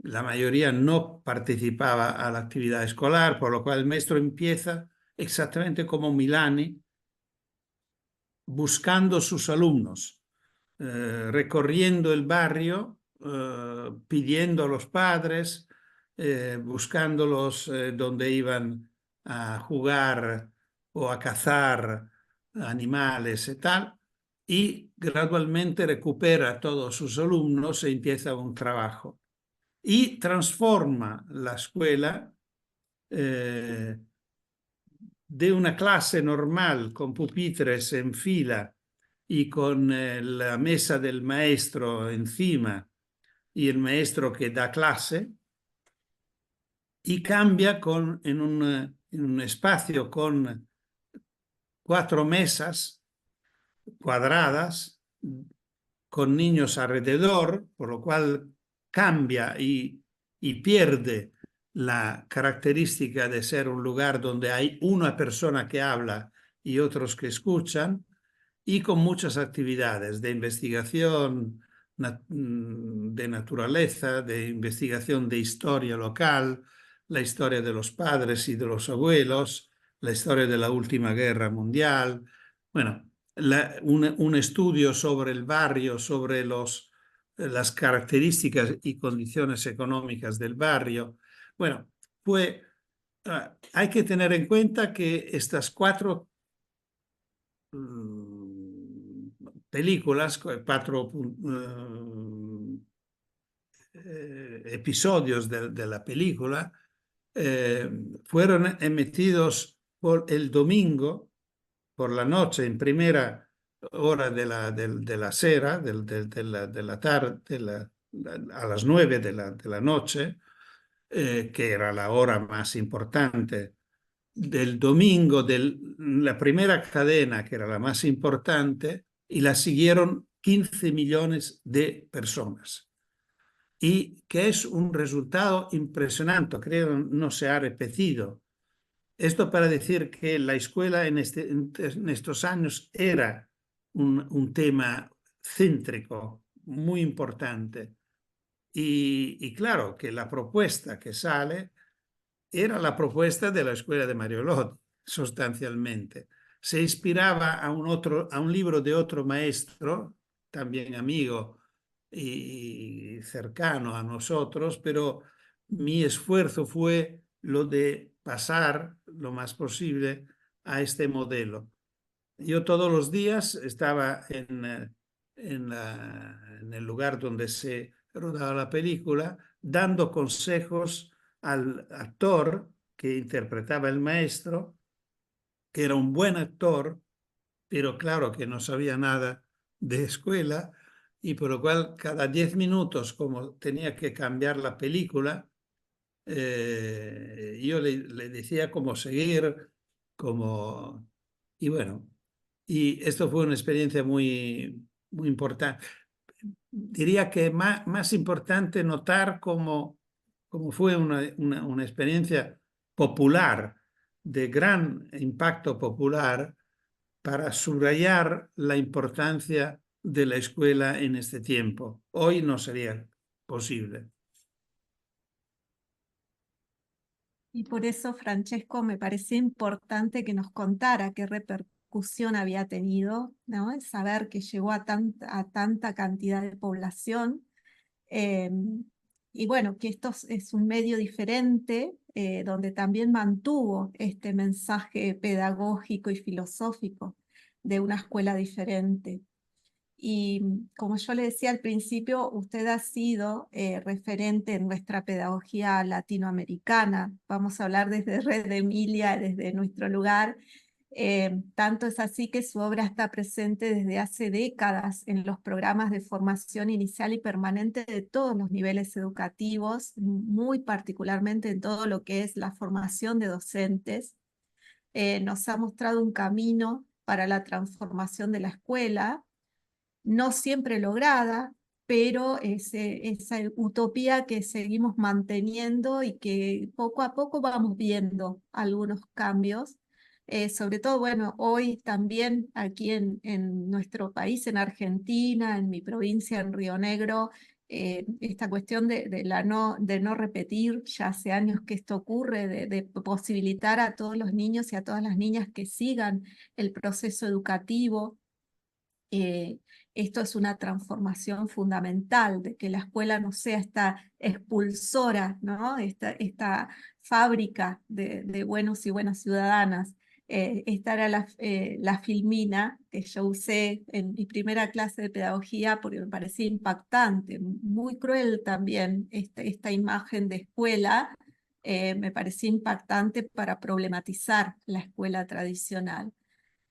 La mayoría no participaba a la actividad escolar, por lo cual el maestro empieza exactamente como Milani, buscando sus alumnos, recorriendo el barrio, pidiendo a los padres, buscándolos donde iban a jugar o a cazar animales y tal, y gradualmente recupera a todos sus alumnos e empieza un trabajo. Y transforma la escuela de una clase normal con pupitres en fila y con la mesa del maestro encima y el maestro que da clase, y cambia en un espacio con 4 mesas cuadradas con niños alrededor, por lo cual cambia y pierde la característica de ser un lugar donde hay una persona que habla y otros que escuchan, y con muchas actividades de investigación de naturaleza, de investigación de historia local, la historia de los padres y de los abuelos, la historia de la última guerra mundial. Bueno, un estudio sobre el barrio, sobre las características y condiciones económicas del barrio. Bueno, hay que tener en cuenta que estas 4 películas, 4 episodios de la película, fueron emitidos el domingo por la noche, en primera hora de la sera, de la tarde, a las 9 de la noche, que era la hora más importante del domingo, de la primera cadena, que era la más importante, y la siguieron 15 millones de personas. Y que es un resultado impresionante, creo no se ha repetido. Esto para decir que la escuela en estos años era un tema céntrico, muy importante. Y claro que la propuesta que sale era la propuesta de la escuela de Mario Lotti, sustancialmente. Se inspiraba a un libro de otro maestro, también amigo y cercano a nosotros, pero mi esfuerzo fue lo de pasar lo más posible a este modelo. Yo todos los días estaba en el lugar donde se rodaba la película, dando consejos al actor que interpretaba el maestro, que era un buen actor, pero claro que no sabía nada de escuela, y por lo cual cada 10 minutos, como tenía que cambiar la película, yo le decía cómo seguir, y bueno, y esto fue una experiencia muy, muy importante. Diría que más importante notar cómo fue una experiencia popular, de gran impacto popular, para subrayar la importancia de la escuela en este tiempo. Hoy no sería posible. Y por eso, Francesco, me parecía importante que nos contara qué repercusión había tenido, ¿no? El saber que llegó a tanta cantidad de población. eh, y bueno, que esto es un medio diferente, donde también mantuvo este mensaje pedagógico y filosófico de una escuela diferente. Y como yo le decía al principio, usted ha sido referente en nuestra pedagogía latinoamericana. Vamos a hablar desde Red Emilia, desde nuestro lugar. Tanto es así que su obra está presente desde hace décadas en los programas de formación inicial y permanente de todos los niveles educativos, muy particularmente en todo lo que es la formación de docentes. Nos ha mostrado un camino para la transformación de la escuela, no siempre lograda, pero esa utopía que seguimos manteniendo y que poco a poco vamos viendo algunos cambios. Sobre todo, bueno, hoy también aquí en nuestro país, en Argentina, en mi provincia, en Río Negro, esta cuestión de no repetir, ya hace años que esto ocurre, de posibilitar a todos los niños y a todas las niñas que sigan el proceso educativo. eh, Esto es una transformación fundamental, de que la escuela no sea esta expulsora, ¿no? Esta fábrica de buenos y buenas ciudadanas. Esta era la filmina que yo usé en mi primera clase de pedagogía porque me parecía impactante, muy cruel también esta imagen de escuela. Me parecía impactante para problematizar la escuela tradicional.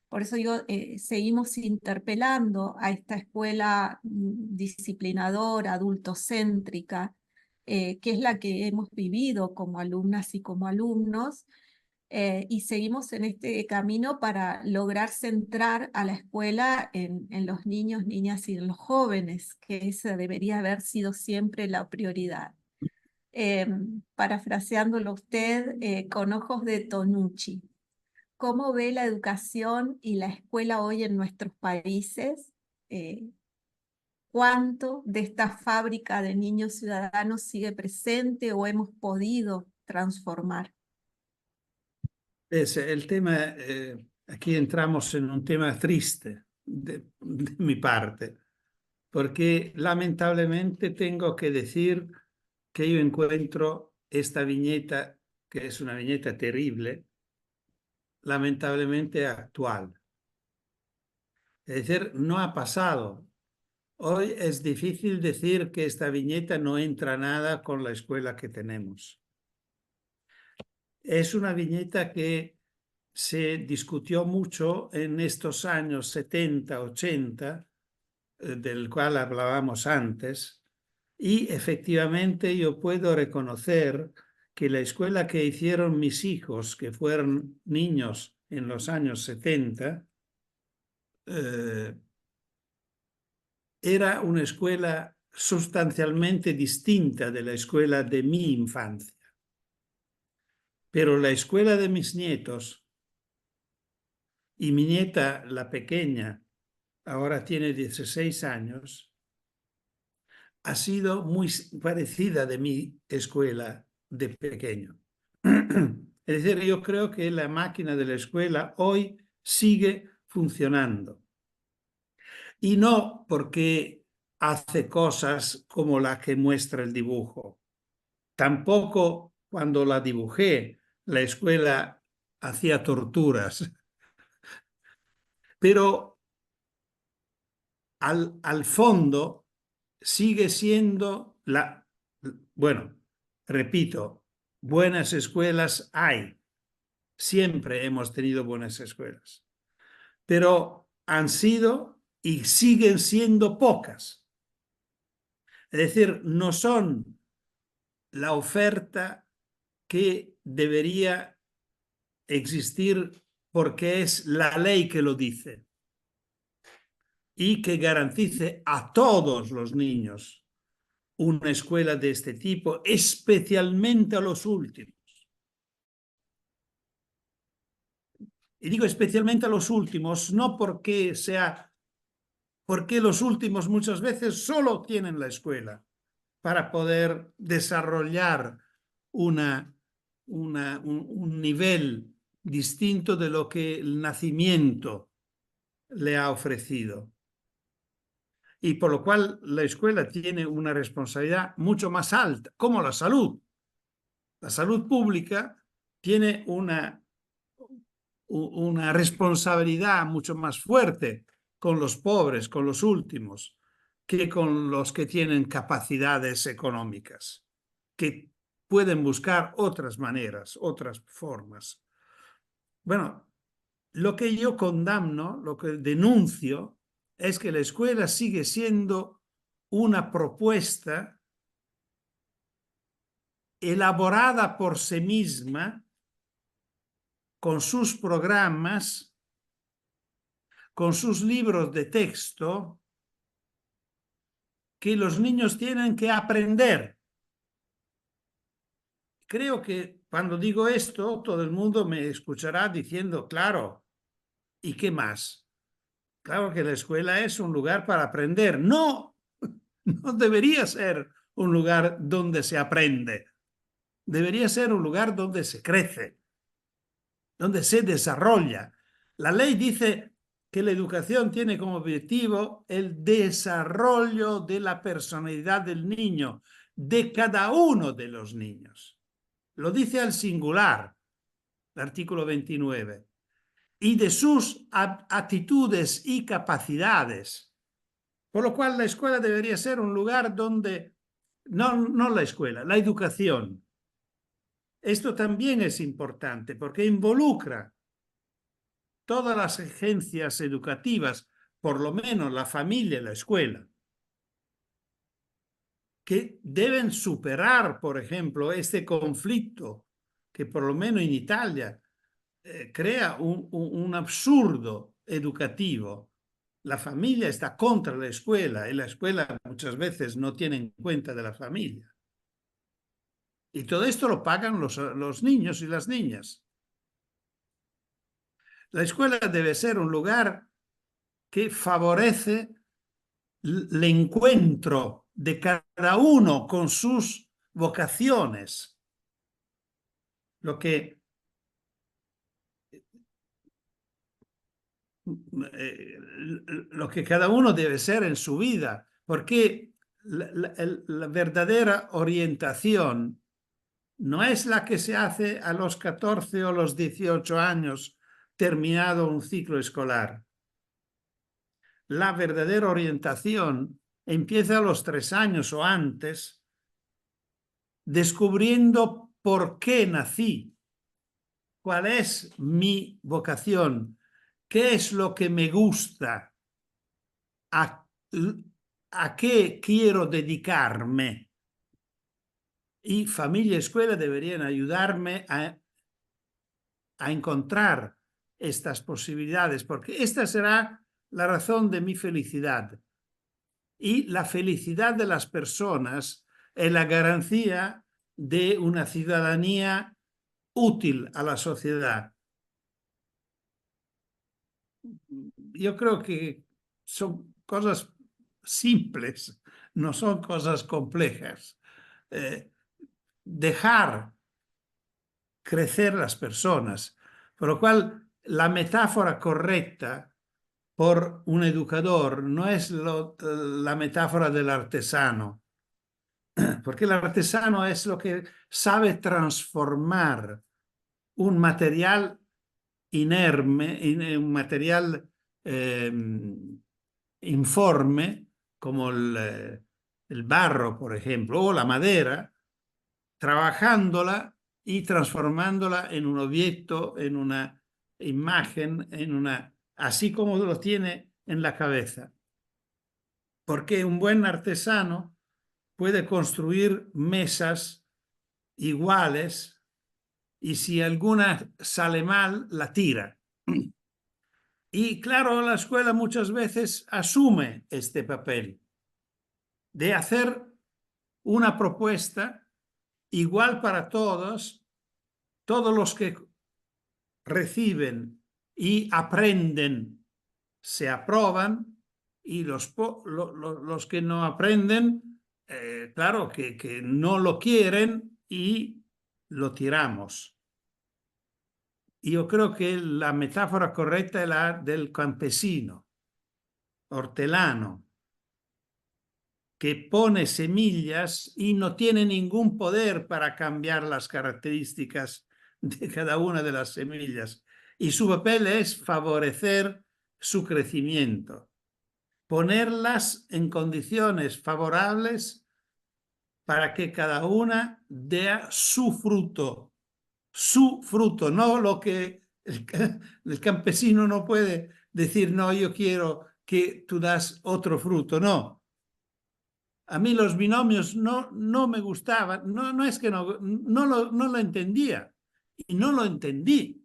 Por eso digo, seguimos interpelando a esta escuela disciplinadora, adultocéntrica, que es la que hemos vivido como alumnas y como alumnos, y seguimos en este camino para lograr centrar a la escuela en los niños, niñas y en los jóvenes, que esa debería haber sido siempre la prioridad. Parafraseándolo usted, con ojos de Tonucci. ¿Cómo ve la educación y la escuela hoy en nuestros países? ¿Cuánto de esta fábrica de niños ciudadanos sigue presente o hemos podido transformar? Es el tema, aquí entramos en un tema triste de mi parte, porque lamentablemente tengo que decir que yo encuentro esta viñeta, que es una viñeta terrible, lamentablemente actual. Es decir, no ha pasado. Hoy es difícil decir que esta viñeta no entra nada con la escuela que tenemos. Es una viñeta que se discutió mucho en estos años 70, 80, del cual hablábamos antes, y efectivamente yo puedo reconocer que la escuela que hicieron mis hijos, que fueron niños en los años 70, era una escuela sustancialmente distinta de la escuela de mi infancia. Pero la escuela de mis nietos, y mi nieta, la pequeña, ahora tiene 16 años, ha sido muy parecida de mi escuela de pequeño. Es decir, yo creo que la máquina de la escuela hoy sigue funcionando. Y no porque hace cosas como la que muestra el dibujo. Tampoco cuando la dibujé, la escuela hacía torturas. Pero al fondo sigue siendo bueno, repito, buenas escuelas hay. Siempre hemos tenido buenas escuelas. Pero han sido y siguen siendo pocas. Es decir, no son la oferta que debería existir porque es la ley que lo dice y que garantice a todos los niños una escuela de este tipo, especialmente a los últimos. Y digo especialmente a los últimos, no porque los últimos muchas veces solo tienen la escuela para poder desarrollar una un nivel distinto de lo que el nacimiento le ha ofrecido. Y por lo cual la escuela tiene una responsabilidad mucho más alta, como la salud. La salud pública tiene una responsabilidad mucho más fuerte con los pobres, con los últimos, que con los que tienen capacidades económicas, que pueden buscar otras maneras, otras formas. Bueno, lo que yo condamno, lo que denuncio, es que la escuela sigue siendo una propuesta elaborada por sí misma, con sus programas, con sus libros de texto, que los niños tienen que aprender. Creo que cuando digo esto, todo el mundo me escuchará diciendo, claro, ¿y qué más? Claro que la escuela es un lugar para aprender. No, no debería ser un lugar donde se aprende. Debería ser un lugar donde se crece, donde se desarrolla. La ley dice que la educación tiene como objetivo el desarrollo de la personalidad del niño, de cada uno de los niños. Lo dice al singular, el artículo 29, y de sus actitudes y capacidades. Por lo cual la escuela debería ser un lugar donde, no la escuela, la educación. Esto también es importante porque involucra todas las agencias educativas, por lo menos la familia y la escuela, que deben superar, por ejemplo, este conflicto que por lo menos en Italia crea un absurdo educativo. La familia está contra la escuela y la escuela muchas veces no tiene en cuenta de la familia. Y todo esto lo pagan los niños y las niñas. La escuela debe ser un lugar que favorece el encuentro de cada uno con sus vocaciones. Lo que cada uno debe ser en su vida, porque la verdadera orientación no es la que se hace a los 14 o los 18 años terminado un ciclo escolar. La verdadera orientación empieza a los 3 años o antes, descubriendo por qué nací, cuál es mi vocación, qué es lo que me gusta, a qué quiero dedicarme. Y familia y escuela deberían ayudarme a encontrar estas posibilidades, porque esta será la razón de mi felicidad. Y la felicidad de las personas es la garantía de una ciudadanía útil a la sociedad. Yo creo que son cosas simples, no son cosas complejas. Dejar crecer las personas, por lo cual la metáfora correcta por un educador no es la metáfora del artesano, porque el artesano es lo que sabe transformar un material inerme, un material informe, como el barro, por ejemplo, o la madera, trabajándola y transformándola en un objeto, en una imagen, así como lo tiene en la cabeza. Porque un buen artesano puede construir mesas iguales y si alguna sale mal, la tira. Y claro, la escuela muchas veces asume este papel de hacer una propuesta igual para todos los que reciben y aprenden se aprueban y los que no aprenden, claro, que no lo quieren y lo tiramos. Yo creo que la metáfora correcta es la del campesino, hortelano, que pone semillas y no tiene ningún poder para cambiar las características de cada una de las semillas. Y su papel es favorecer su crecimiento, ponerlas en condiciones favorables para que cada una dé su fruto, no lo que el campesino no puede decir, no, yo quiero que tú das otro fruto, no. A mí los binomios no me gustaban, no es que no lo entendía y no lo entendí.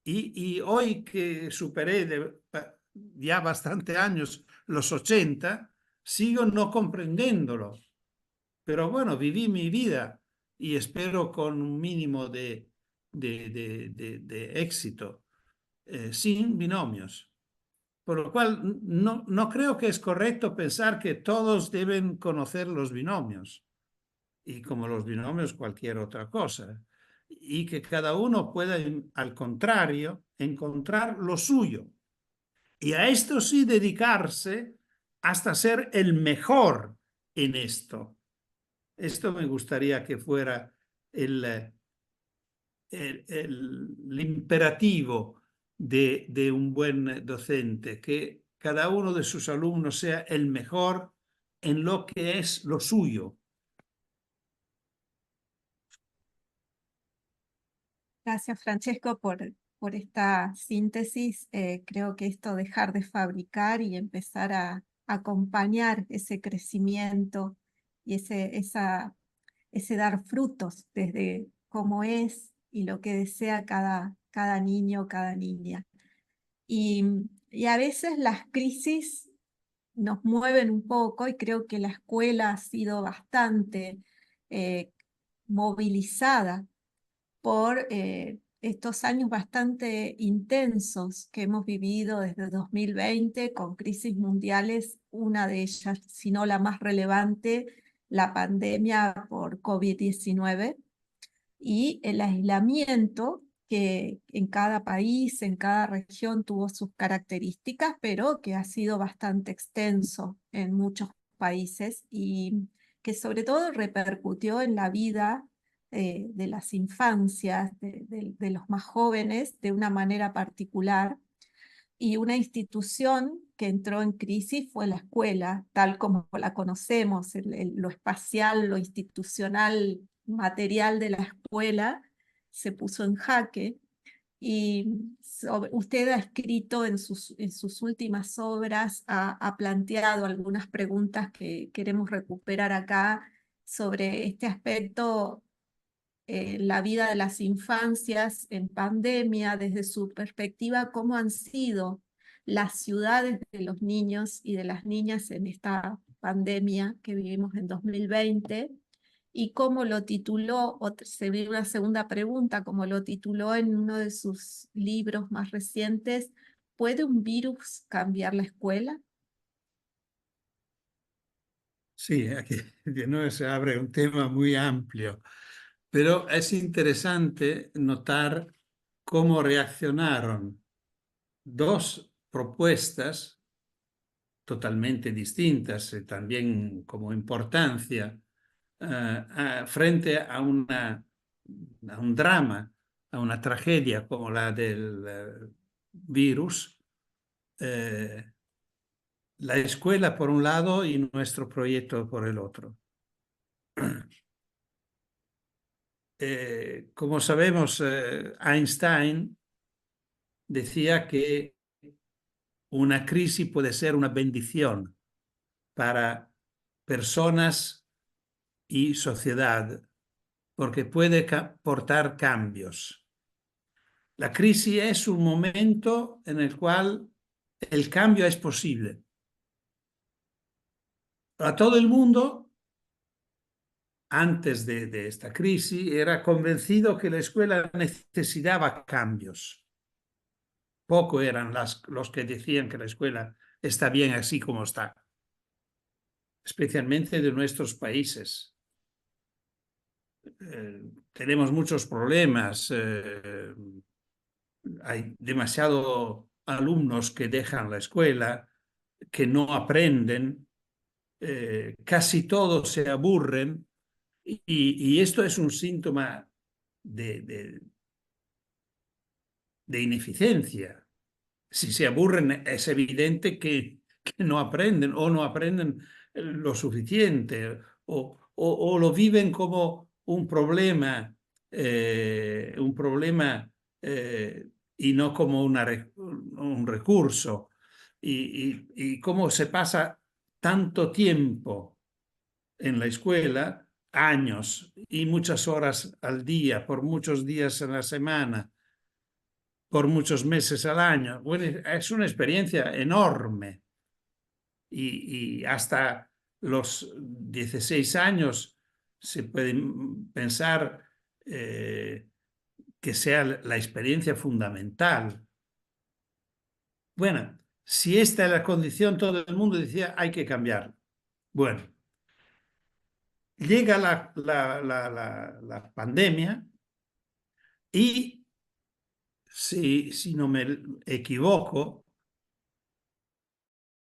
Y hoy que superé ya bastante años los 80, sigo no comprendiéndolo. Pero bueno, viví mi vida y espero con un mínimo de éxito, sin binomios. Por lo cual, no creo que es correcto pensar que todos deben conocer los binomios, y como los binomios cualquier otra cosa, y que cada uno pueda, al contrario, encontrar lo suyo. Y a esto sí dedicarse hasta ser el mejor en esto. Esto me gustaría que fuera el imperativo de un buen docente, que cada uno de sus alumnos sea el mejor en lo que es lo suyo. Gracias, Francesco, por esta síntesis. Creo que esto dejar de fabricar y empezar a acompañar ese crecimiento y ese dar frutos desde cómo es y lo que desea cada niño, cada niña. Y a veces las crisis nos mueven un poco y creo que la escuela ha sido bastante movilizada por estos años bastante intensos que hemos vivido desde 2020 con crisis mundiales, una de ellas, si no la más relevante, la pandemia por COVID-19 y el aislamiento que en cada país, en cada región tuvo sus características, pero que ha sido bastante extenso en muchos países y que sobre todo repercutió en la vida de las infancias, de los más jóvenes, de una manera particular. Y una institución que entró en crisis fue la escuela, tal como la conocemos, lo espacial, lo institucional, material de la escuela se puso en jaque. Y usted ha escrito en sus últimas obras, ha planteado algunas preguntas que queremos recuperar acá sobre este aspecto, la vida de las infancias en pandemia, desde su perspectiva, cómo han sido las ciudades de los niños y de las niñas en esta pandemia que vivimos en 2020, y cómo lo tituló, se viene una segunda pregunta, como lo tituló en uno de sus libros más recientes, ¿puede un virus cambiar la escuela? Sí, aquí de nuevo se abre un tema muy amplio, pero es interesante notar cómo reaccionaron dos propuestas totalmente distintas, también como importancia, frente a un drama, a una tragedia como la del virus. La escuela por un lado y nuestro proyecto por el otro. Como sabemos, Einstein decía que una crisis puede ser una bendición para personas y sociedad, porque puede portar cambios. La crisis es un momento en el cual el cambio es posible. Para todo el mundo, antes de esta crisis, era convencido que la escuela necesitaba cambios. Poco eran los que decían que la escuela está bien así como está, especialmente de nuestros países. tenemos muchos problemas. Hay demasiados alumnos que dejan la escuela, que no aprenden, casi todos se aburren y esto es un síntoma de ineficiencia. Si se aburren es evidente que no aprenden o no aprenden lo suficiente o lo viven como un problema y no como un recurso. Y cómo se pasa tanto tiempo en la escuela, años y muchas horas al día, por muchos días en la semana, por muchos meses al año. Bueno, es una experiencia enorme y hasta los 16 años se puede pensar que sea la experiencia fundamental. Bueno, si esta es la condición, todo el mundo decía hay que cambiar. Bueno, llega la pandemia y, si no me equivoco,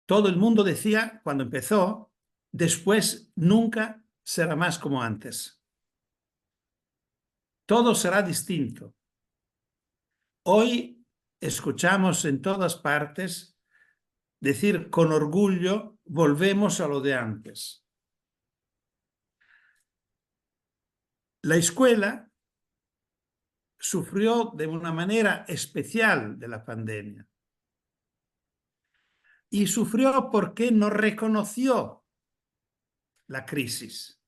todo el mundo decía cuando empezó, después nunca será más como antes. Todo será distinto. Hoy escuchamos en todas partes decir con orgullo, volvemos a lo de antes. La escuela sufrió de una manera especial de la pandemia. Y sufrió porque no reconoció la crisis.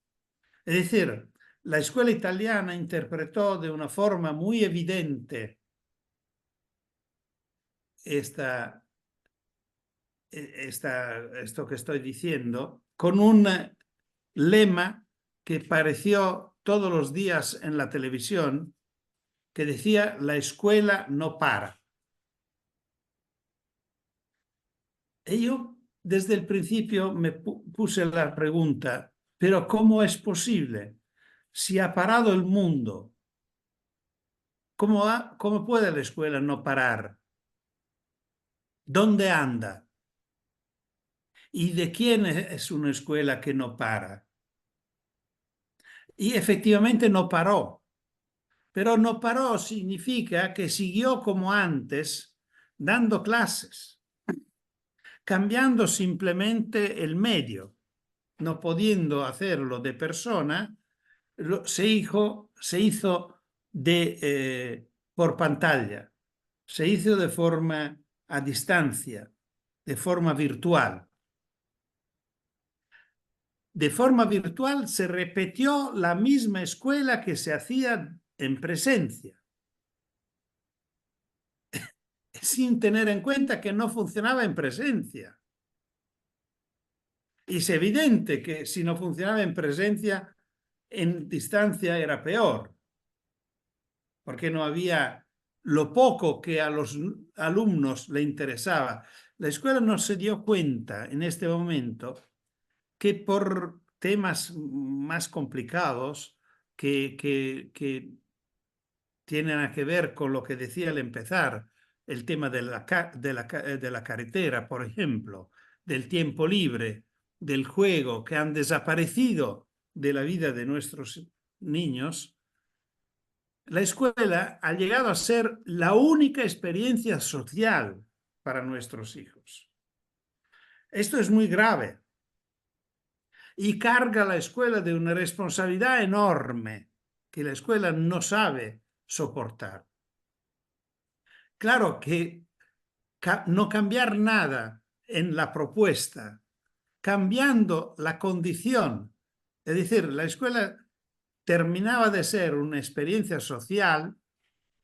Es decir, la escuela italiana interpretó de una forma muy evidente esto que estoy diciendo, con un lema que apareció todos los días en la televisión, que decía, la escuela no para. Y yo desde el principio me puse la pregunta, ¿pero cómo es posible? Si ha parado el mundo, ¿cómo puede la escuela no parar? ¿Dónde anda? ¿Y de quién es una escuela que no para? Y efectivamente no paró. Pero no paró significa que siguió como antes, dando clases, cambiando simplemente el medio. No pudiendo hacerlo de persona, se hizo por pantalla, se hizo de forma a distancia, de forma virtual. De forma virtual se repitió la misma escuela que se hacía en presencia, sin tener en cuenta que no funcionaba en presencia. Y es evidente que si no funcionaba en presencia, en distancia era peor, porque no había lo poco que a los alumnos le interesaba. La escuela no se dio cuenta en este momento que por temas más complicados que tienen que ver con lo que decía al empezar, el tema de la carretera, por ejemplo, del tiempo libre, del juego, que han desaparecido de la vida de nuestros niños, la escuela ha llegado a ser la única experiencia social para nuestros hijos. Esto es muy grave y carga a la escuela de una responsabilidad enorme que la escuela no sabe soportar. Claro que no cambiar nada en la propuesta, cambiando la condición, es decir, la escuela terminaba de ser una experiencia social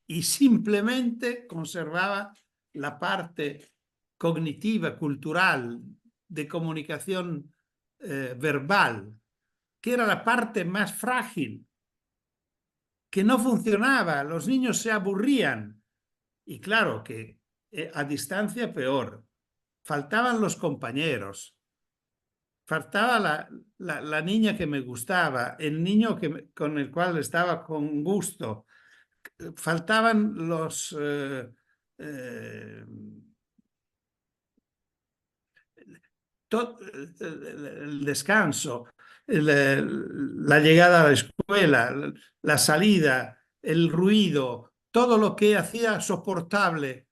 y simplemente conservaba la parte cognitiva, cultural, de comunicación verbal, que era la parte más frágil, que no funcionaba, los niños se aburrían. Y claro que a distancia peor, faltaban los compañeros, faltaba la niña que me gustaba, el niño con el cual estaba con gusto. Faltaban el descanso, la llegada a la escuela, la salida, el ruido, todo lo que hacía soportable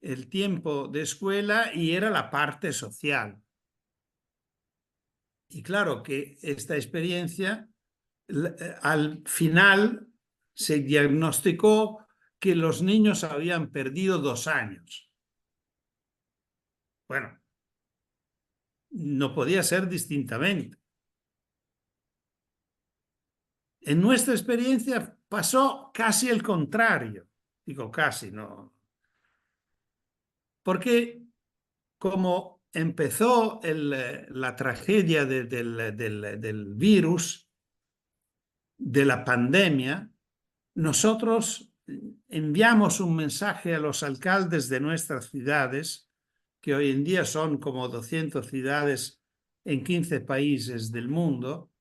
el tiempo de escuela y era la parte social. Y claro que esta experiencia, al final se diagnosticó que los niños habían perdido 2 años. Bueno, no podía ser distintamente. En nuestra experiencia pasó casi el contrario. Digo casi, no. Porque como empezó la tragedia del virus, de la pandemia, nosotros enviamos un mensaje a los alcaldes de nuestras ciudades, que hoy en día son como 200 ciudades en 15 países del mundo,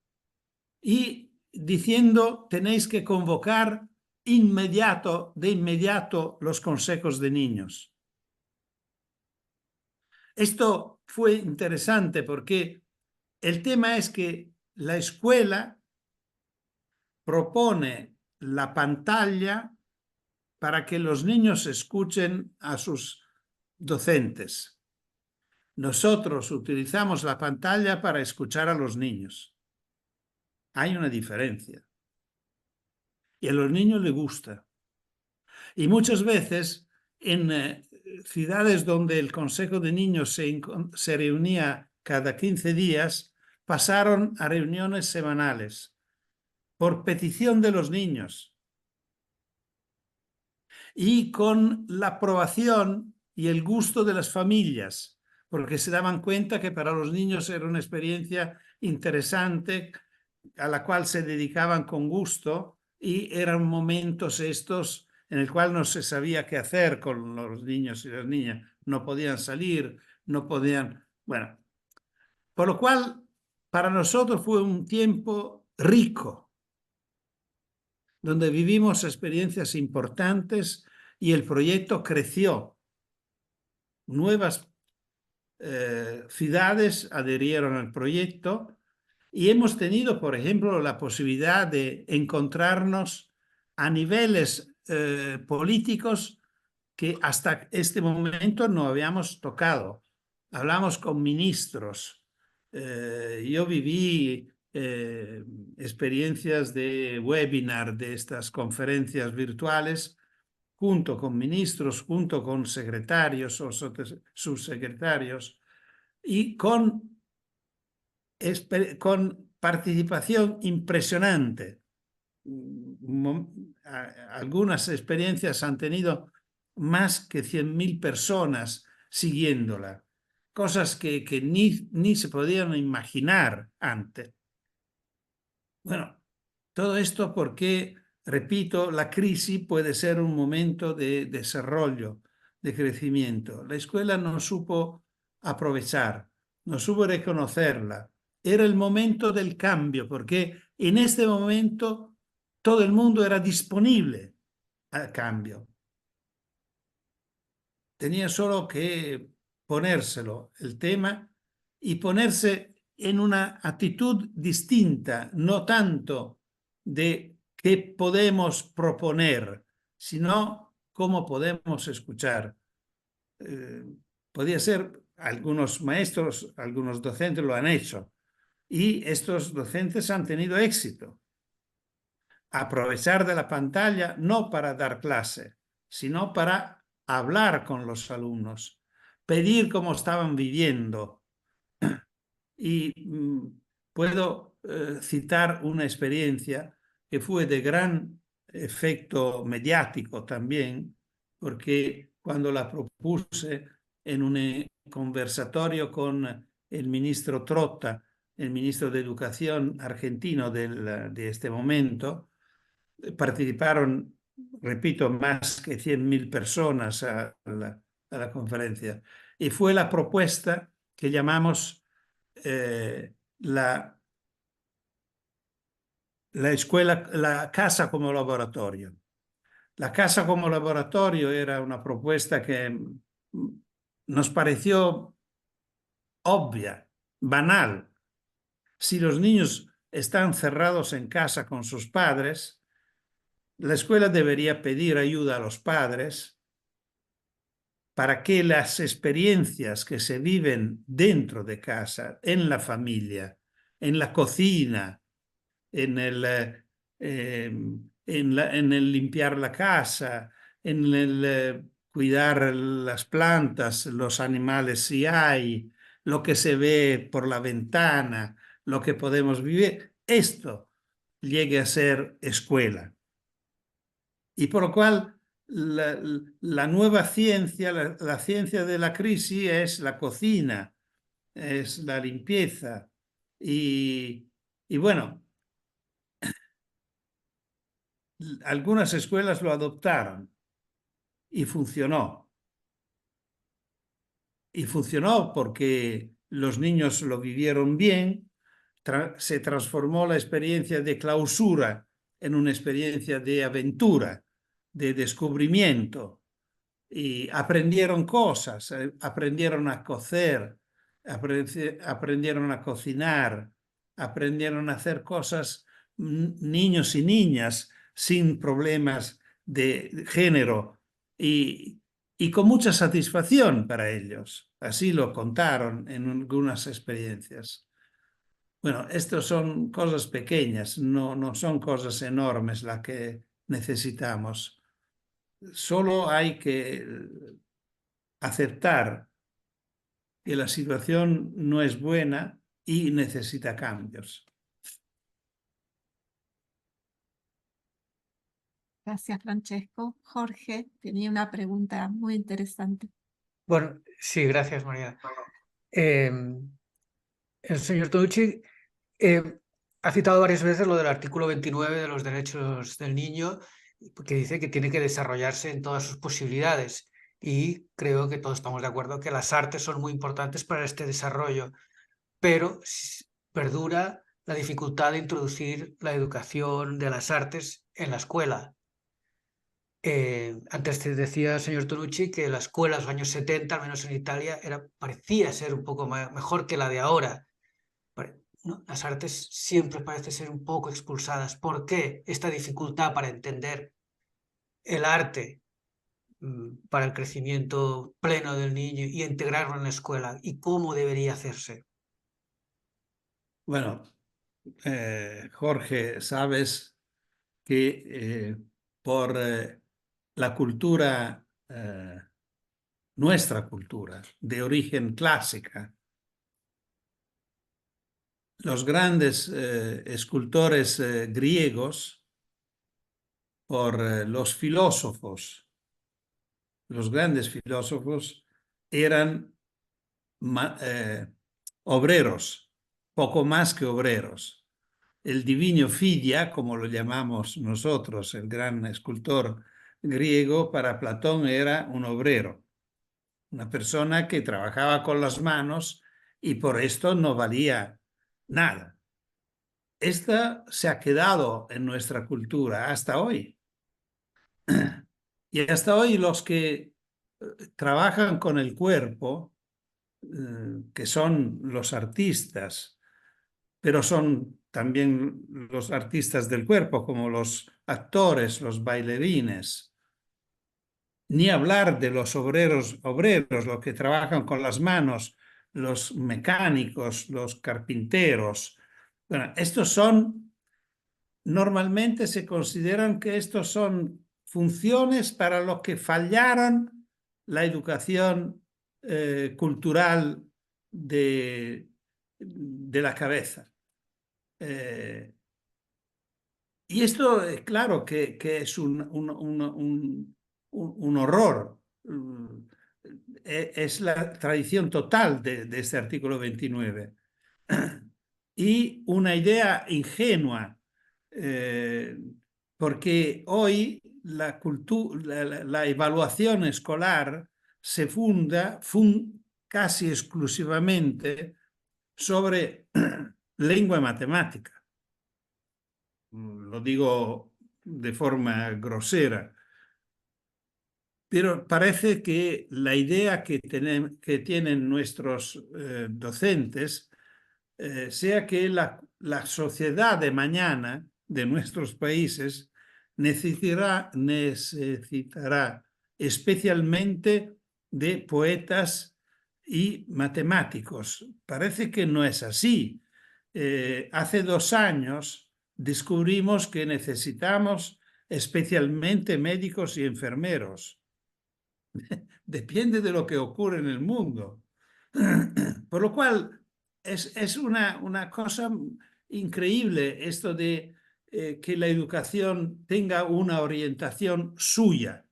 y diciendo tenéis que convocar de inmediato los consejos de niños. Esto fue interesante porque el tema es que la escuela propone la pantalla para que los niños escuchen a sus docentes. Nosotros utilizamos la pantalla para escuchar a los niños. Hay una diferencia. Y a los niños les gusta. Y muchas veces en ciudades donde el Consejo de Niños se reunía cada 15 días, pasaron a reuniones semanales por petición de los niños y con la aprobación y el gusto de las familias, porque se daban cuenta que para los niños era una experiencia interesante a la cual se dedicaban con gusto y eran momentos estos en el cual no se sabía qué hacer con los niños y las niñas. No podían salir, no podían... Bueno, por lo cual para nosotros fue un tiempo rico, donde vivimos experiencias importantes y el proyecto creció. Nuevas ciudades adherieron al proyecto y hemos tenido, por ejemplo, la posibilidad de encontrarnos a niveles políticos que hasta este momento no habíamos tocado. Hablamos con ministros. Yo viví experiencias de webinar de estas conferencias virtuales junto con ministros, junto con secretarios o subsecretarios y con participación impresionante. Algunas experiencias han tenido más que 100.000 personas siguiéndola, cosas que ni se podían imaginar antes. Bueno, todo esto porque, repito, la crisis puede ser un momento de desarrollo, de crecimiento. La escuela no supo aprovechar, no supo reconocerla. Era el momento del cambio, porque en este momento todo el mundo era disponible al cambio. Tenía solo que ponérselo el tema y ponerse en una actitud distinta, no tanto de qué podemos proponer, sino cómo podemos escuchar. Podría ser, algunos maestros, algunos docentes lo han hecho, y estos docentes han tenido éxito. Aprovechar de la pantalla no para dar clase, sino para hablar con los alumnos, pedir cómo estaban viviendo. Y puedo citar una experiencia que fue de gran efecto mediático también, porque cuando la propuse en un conversatorio con el ministro Trotta, el ministro de Educación argentino de este momento, participaron, repito, más que 100.000 personas a la conferencia. Y fue la propuesta que llamamos la, la escuela, la casa como laboratorio. La casa como laboratorio era una propuesta que nos pareció obvia, banal. Si los niños están cerrados en casa con sus padres, la escuela debería pedir ayuda a los padres para que las experiencias que se viven dentro de casa, en la familia, en la cocina, en en el limpiar la casa, en el cuidar las plantas, los animales si hay, lo que se ve por la ventana, lo que podemos vivir, esto llegue a ser escuela. Y por lo cual la nueva ciencia, la ciencia de la crisis es la cocina, es la limpieza. Y bueno, algunas escuelas lo adoptaron y funcionó. Y funcionó porque los niños lo vivieron bien, se transformó la experiencia de clausura en una experiencia de aventura, de descubrimiento. Y aprendieron cosas, aprendieron a coser, aprendieron a cocinar, aprendieron a hacer cosas niños y niñas sin problemas de género y con mucha satisfacción para ellos. Así lo contaron en algunas experiencias. Bueno, estas son cosas pequeñas, no son cosas enormes las que necesitamos. Solo hay que aceptar que la situación no es buena y necesita cambios. Gracias, Francesco. Jorge tenía una pregunta muy interesante. Bueno, sí, gracias, María. El señor Tonucci ha citado varias veces lo del artículo 29 de los derechos del niño, que dice que tiene que desarrollarse en todas sus posibilidades. Y creo que todos estamos de acuerdo que las artes son muy importantes para este desarrollo, pero perdura la dificultad de introducir la educación de las artes en la escuela. Antes te decía, señor Tonucci, que la escuela de los años 70, al menos en Italia, parecía ser un poco mejor que la de ahora. No, las artes siempre parecen ser un poco expulsadas. ¿Por qué esta dificultad para entender el arte para el crecimiento pleno del niño y integrarlo en la escuela? ¿Y cómo debería hacerse? Bueno, Jorge, sabes que por la cultura, nuestra cultura de origen clásica, los grandes escultores griegos, por los filósofos, los grandes filósofos eran obreros, poco más que obreros. El divino Fidia, como lo llamamos nosotros, el gran escultor griego, para Platón era un obrero, una persona que trabajaba con las manos y por esto no valía nada. Esta se ha quedado en nuestra cultura hasta hoy. Y hasta hoy los que trabajan con el cuerpo, que son los artistas, pero son también los artistas del cuerpo, como los actores, los bailarines. Ni hablar de los obreros, los que trabajan con las manos, los mecánicos, los carpinteros. Bueno, estos son, normalmente se consideran que estos son funciones para los que fallaron la educación cultural de la cabeza. Y esto, claro, que es un horror. Es la tradición total de este artículo 29. Y una idea ingenua, porque hoy la evaluación escolar se funda casi exclusivamente sobre lengua y matemática. Lo digo de forma grosera. Pero parece que la idea que tienen nuestros docentes sea que la sociedad de mañana de nuestros países necesitará especialmente de poetas y matemáticos. Parece que no es así. Hace 2 años descubrimos que necesitamos especialmente médicos y enfermeros. Depende de lo que ocurre en el mundo. Por lo cual es una cosa increíble esto de que la educación tenga una orientación suya,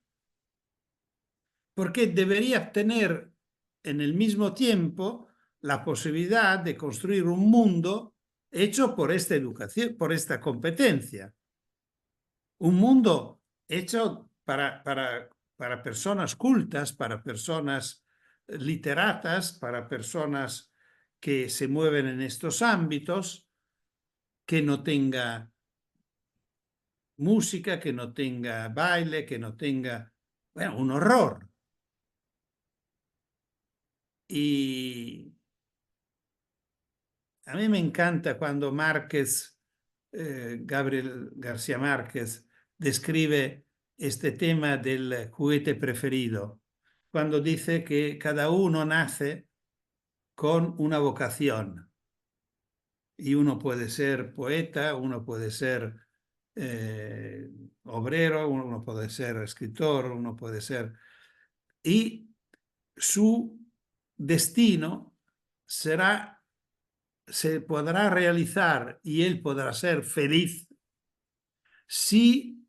porque debería tener en el mismo tiempo la posibilidad de construir un mundo hecho por esta educación, por esta competencia. Un mundo hecho para personas cultas, para personas literatas, para personas que se mueven en estos ámbitos, que no tenga música, que no tenga baile, que no tenga, bueno, un horror. Y a mí me encanta cuando Márquez, Gabriel García Márquez, describe este tema del juguete preferido, cuando dice que cada uno nace con una vocación. Y uno puede ser poeta, uno puede ser obrero, uno puede ser escritor, uno puede ser... Y su destino se podrá realizar y él podrá ser feliz si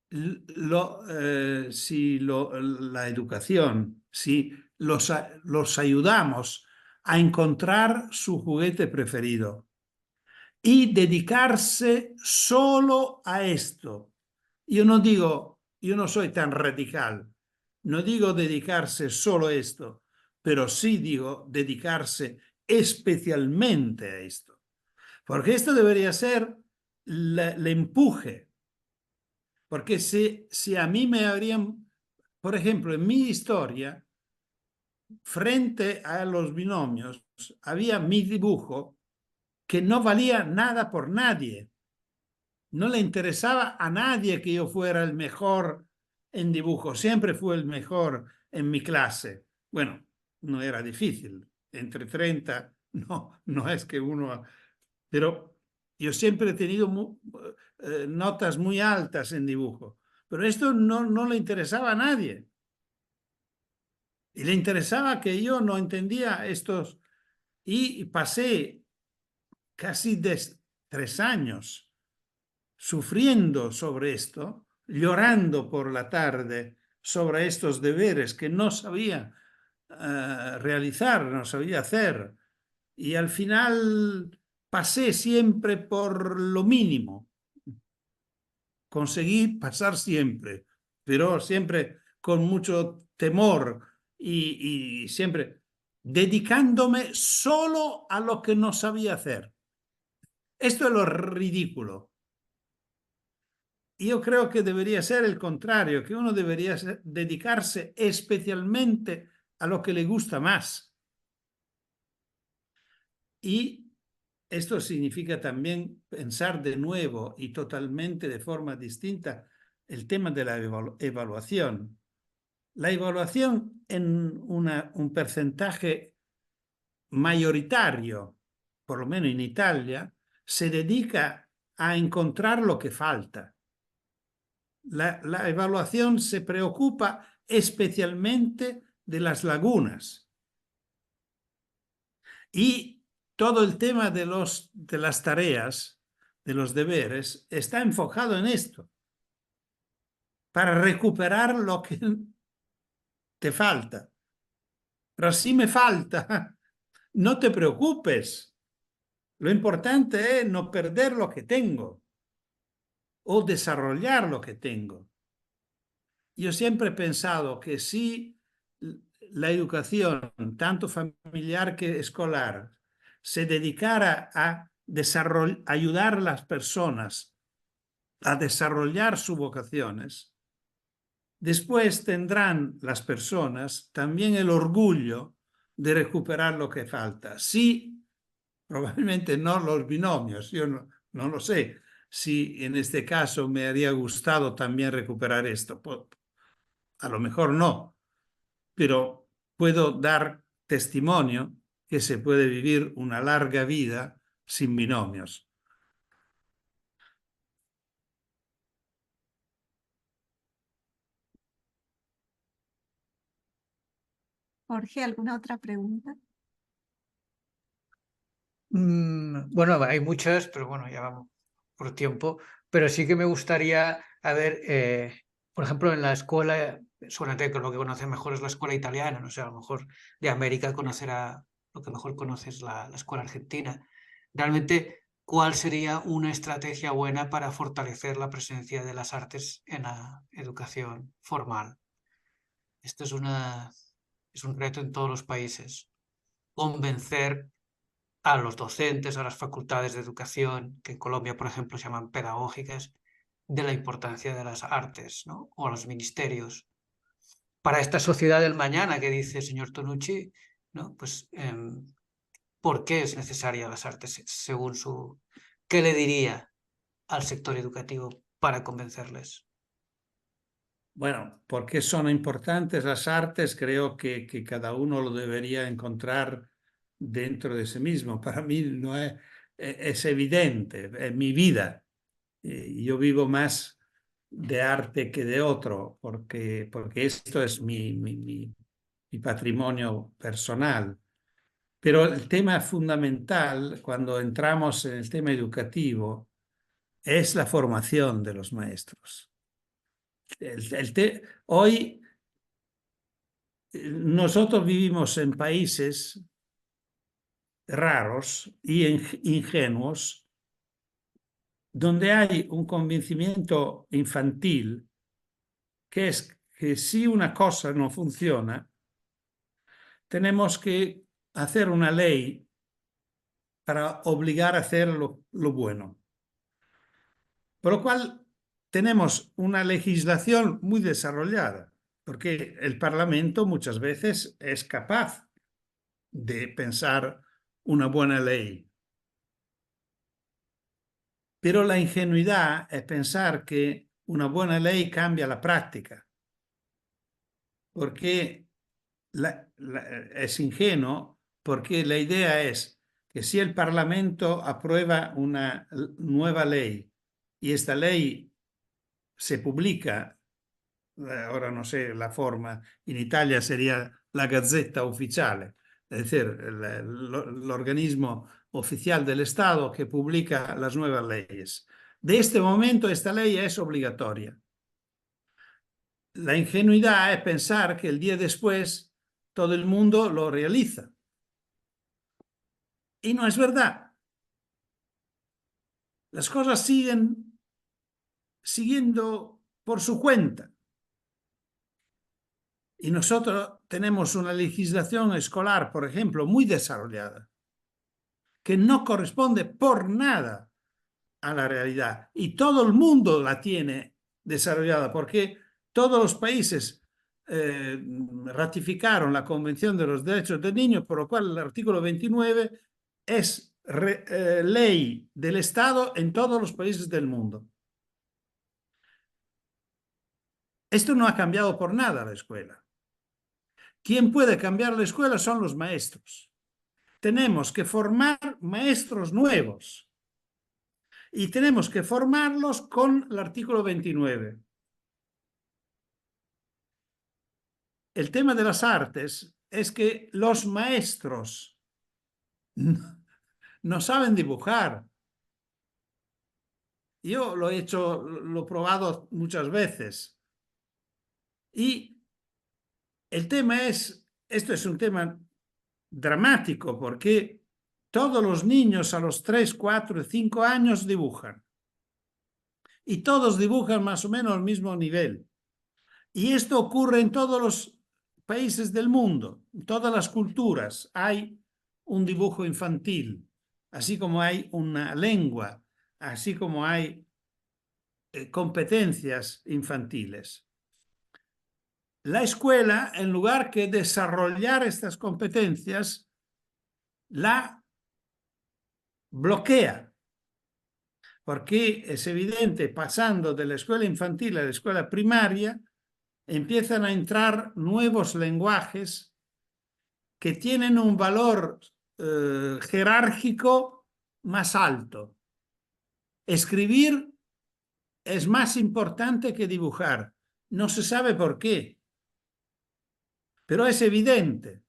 la educación, si los ayudamos a encontrar su juguete preferido y dedicarse solo a esto. Yo no soy tan radical, no digo dedicarse solo a esto, pero sí digo dedicarse especialmente a esto, porque esto debería ser el empuje. Porque si a mí me habrían, por ejemplo, en mi historia, frente a los binomios, había mi dibujo que no valía nada por nadie. No le interesaba a nadie que yo fuera el mejor en dibujo. Siempre fue el mejor en mi clase. Bueno, no era difícil. Entre 30, no es que uno... Pero yo siempre he tenido notas muy altas en dibujo. Pero esto no le interesaba a nadie. Y le interesaba que yo no entendía estos. Y pasé casi 3 años sufriendo sobre esto, llorando por la tarde sobre estos deberes que no sabía realizar, no sabía hacer. Y al final pasé siempre por lo mínimo. Conseguí pasar siempre, pero siempre con mucho temor y siempre dedicándome solo a lo que no sabía hacer. Esto es lo ridículo. Yo creo que debería ser el contrario, que uno debería dedicarse especialmente a lo que le gusta más. Y esto significa también pensar de nuevo y totalmente de forma distinta el tema de la evaluación. La evaluación en un porcentaje mayoritario, por lo menos en Italia, se dedica a encontrar lo que falta. La evaluación se preocupa especialmente de las lagunas. Y todo el tema de las tareas, de los deberes, está enfocado en esto, para recuperar lo que te falta. Pero si me falta, no te preocupes. Lo importante es no perder lo que tengo o desarrollar lo que tengo. Yo siempre he pensado que si la educación, tanto familiar que escolar, se dedicara a ayudar a las personas a desarrollar sus vocaciones, después tendrán las personas también el orgullo de recuperar lo que falta. Sí, probablemente no los binomios, yo no lo sé. Si en este caso me habría gustado también recuperar esto, a lo mejor no, pero puedo dar testimonio que se puede vivir una larga vida sin binomios. Jorge, ¿alguna otra pregunta? Bueno, hay muchas, pero bueno, ya vamos por tiempo. Pero sí que me gustaría, a ver, por ejemplo, en la escuela, seguramente que lo que conoce mejor es la escuela italiana, no sé, a lo mejor de América conocerá, lo que mejor conoce es la escuela argentina. Realmente, ¿cuál sería una estrategia buena para fortalecer la presencia de las artes en la educación formal? Esto es un reto en todos los países. Convencer a los docentes, a las facultades de educación, que en Colombia, por ejemplo, se llaman pedagógicas, de la importancia de las artes, ¿no? O a los ministerios. Para esta sociedad del mañana que dice el señor Tonucci, ¿no? Pues, ¿por qué es necesaria las artes según su... ¿Qué le diría al sector educativo para convencerles? Bueno, ¿por qué son importantes las artes? Creo que cada uno lo debería encontrar dentro de sí mismo. Para mí no es evidente, es mi vida. Yo vivo más de arte que de otro, porque esto es mi patrimonio personal. Pero el tema fundamental cuando entramos en el tema educativo es la formación de los maestros. Hoy nosotros vivimos en países raros y ingenuos donde hay un convencimiento infantil que es que si una cosa no funciona, tenemos que hacer una ley para obligar a hacer lo bueno. Por lo cual tenemos una legislación muy desarrollada, porque el Parlamento muchas veces es capaz de pensar una buena ley. Pero la ingenuidad es pensar que una buena ley cambia la práctica, porque es ingenuo, porque la idea es que si el Parlamento aprueba una nueva ley y esta ley se publica, ahora no sé la forma, in Italia sería la Gazzetta Ufficiale, es decir, el organismo oficial del Estado que publica las nuevas leyes. De este momento esta ley es obligatoria. La ingenuidad es pensar que el día después todo el mundo lo realiza. Y no es verdad. Las cosas siguen siguiendo por su cuenta. Y nosotros tenemos una legislación escolar, por ejemplo, muy desarrollada, que no corresponde por nada a la realidad. Y todo el mundo la tiene desarrollada, porque todos los países ratificaron la Convención de los Derechos del Niño, por lo cual el artículo 29 es ley del Estado en todos los países del mundo. Esto no ha cambiado por nada la escuela. Quien puede cambiar la escuela son los maestros. Tenemos que formar maestros nuevos y tenemos que formarlos con el artículo 29. El tema de las artes es que los maestros no saben dibujar. Yo lo he hecho, lo he probado muchas veces. Y el tema es, esto es un tema dramático porque todos los niños a los 3, 4, 5 años dibujan. Y todos dibujan más o menos al mismo nivel. Y esto ocurre en todos los países del mundo, en todas las culturas hay un dibujo infantil. así como hay una lengua, así como hay competencias infantiles. La escuela, en lugar que desarrollar estas competencias, la bloquea, porque es evidente, pasando de la escuela infantil a la escuela primaria, empiezan a entrar nuevos lenguajes que tienen un valor jerárquico más alto. Escribir es más importante que dibujar. No se sabe por qué, pero es evidente,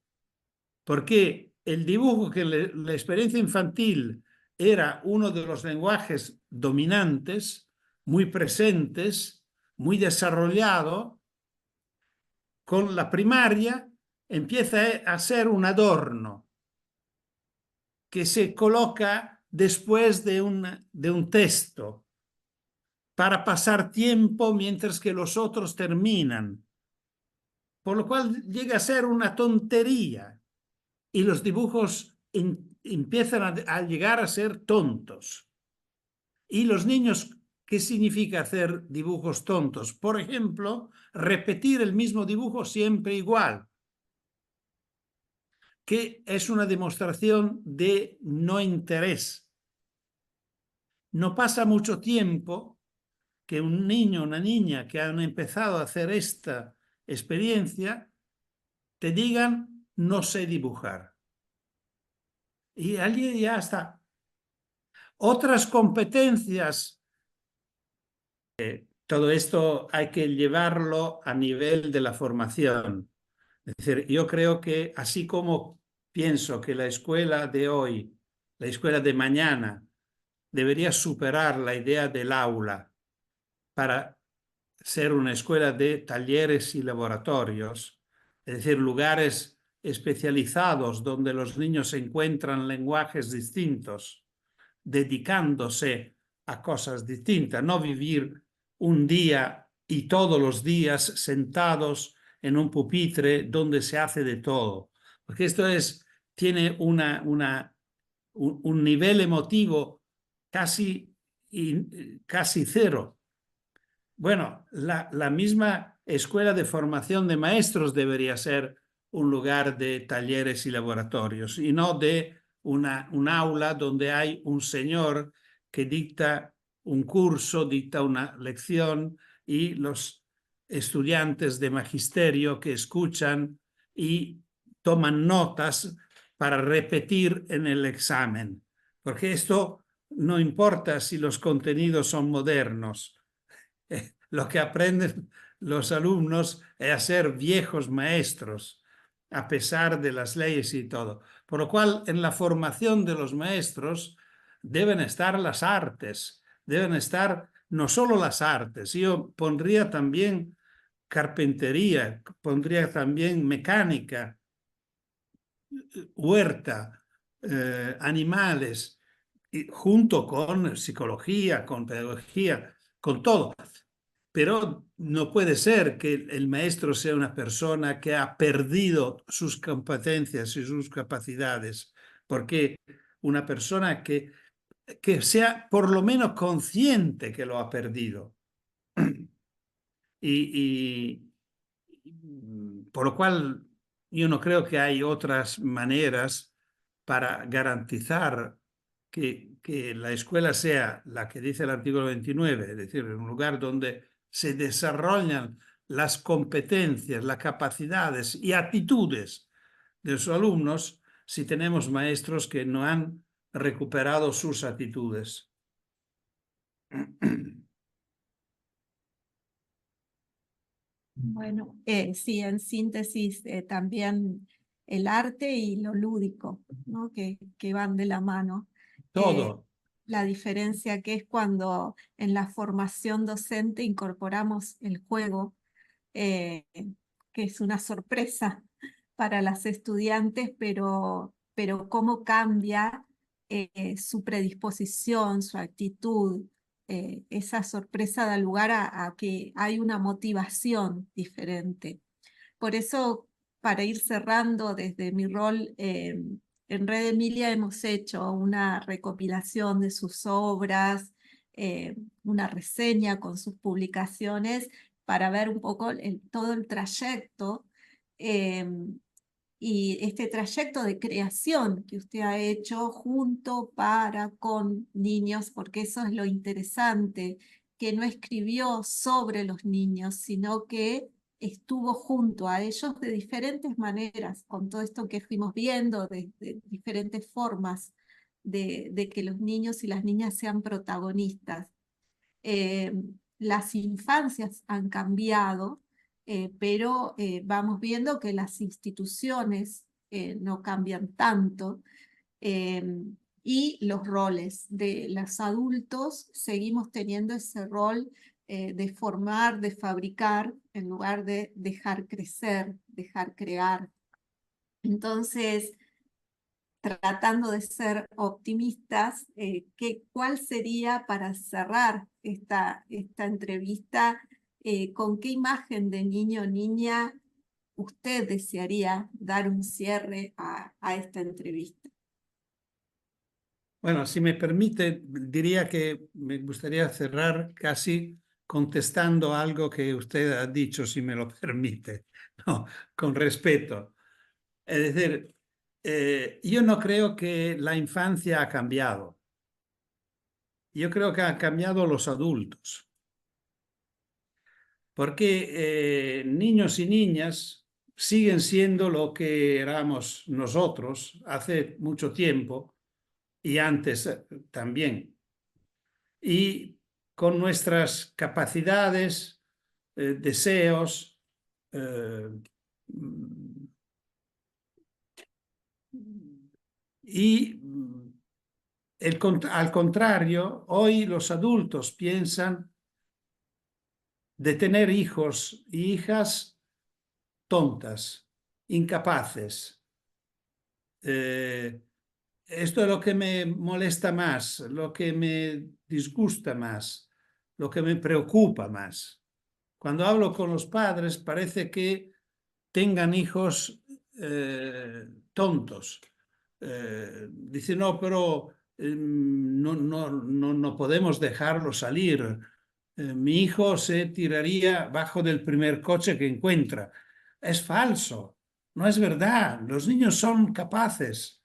porque el dibujo, que la experiencia infantil era uno de los lenguajes dominantes, muy presentes, muy desarrollado, con la primaria empieza a ser un adorno que se coloca después de un texto para pasar tiempo mientras que los otros terminan, por lo cual llega a ser una tontería y los dibujos empiezan a llegar a ser tontos. Y los niños, ¿qué significa hacer dibujos tontos? Por ejemplo, repetir el mismo dibujo siempre igual, que es una demostración de no interés. No pasa mucho tiempo que un niño o una niña que han empezado a hacer esta experiencia te digan, no sé dibujar. Y allí ya está. Otras competencias, todo esto hay que llevarlo a nivel de la formación. Es decir, yo creo que así como pienso que la escuela de hoy, la escuela de mañana, debería superar la idea del aula para ser una escuela de talleres y laboratorios, es decir, lugares especializados donde los niños encuentran lenguajes distintos, dedicándose a cosas distintas, no vivir un día y todos los días sentados en un pupitre donde se hace de todo, porque esto tiene un nivel emotivo casi cero. Bueno, la misma escuela de formación de maestros debería ser un lugar de talleres y laboratorios y no de un aula donde hay un señor que dicta un curso, dicta una lección y los estudiantes de magisterio que escuchan y toman notas para repetir en el examen. Porque esto no importa si los contenidos son modernos. Lo que aprenden los alumnos es a ser viejos maestros, a pesar de las leyes y todo. Por lo cual, en la formación de los maestros deben estar las artes, deben estar no solo las artes, yo pondría también carpintería, pondría también mecánica, huerta, animales, junto con psicología, con pedagogía, con todo. Pero no puede ser que el maestro sea una persona que ha perdido sus competencias y sus capacidades, porque una persona que sea por lo menos consciente que lo ha perdido. Y por lo cual yo no creo que hay otras maneras para garantizar que la escuela sea la que dice el artículo 29, es decir, un lugar donde se desarrollan las competencias, las capacidades y actitudes de los alumnos si tenemos maestros que no han recuperado sus actitudes. Bueno, sí, en síntesis, también el arte y lo lúdico, ¿no? Que van de la mano. Todo. La diferencia que es cuando en la formación docente incorporamos el juego, que es una sorpresa para las estudiantes, pero cómo cambia su predisposición, su actitud. Esa sorpresa da lugar a que hay una motivación diferente. Por eso, para ir cerrando desde mi rol en Red Emilia hemos hecho una recopilación de sus obras, una reseña con sus publicaciones para ver un poco todo el trayecto y este trayecto de creación que usted ha hecho junto con niños, porque eso es lo interesante, que no escribió sobre los niños, sino que estuvo junto a ellos de diferentes maneras, con todo esto que fuimos viendo, de diferentes formas de que los niños y las niñas sean protagonistas. Las infancias han cambiado, pero vamos viendo que las instituciones no cambian tanto, y los roles de los adultos seguimos teniendo ese rol de formar, de fabricar, en lugar de dejar crecer, dejar crear. Entonces, tratando de ser optimistas, ¿cuál sería para cerrar esta entrevista? ¿Con qué imagen de niño o niña usted desearía dar un cierre a esta entrevista? Bueno, si me permite, diría que me gustaría cerrar casi contestando algo que usted ha dicho, si me lo permite, no, con respeto. Es decir, yo no creo que la infancia ha cambiado. Yo creo que han cambiado los adultos. Porque niños y niñas siguen siendo lo que éramos nosotros hace mucho tiempo y antes también. Y con nuestras capacidades, deseos, y al contrario, hoy los adultos piensan de tener hijos y hijas tontas, incapaces. Esto es lo que me molesta más, lo que me disgusta más, lo que me preocupa más. Cuando hablo con los padres parece que tengan hijos tontos. Dicen, no, pero no podemos dejarlo salir. Mi hijo se tiraría bajo del primer coche que encuentra. Es falso, no es verdad. Los niños son capaces,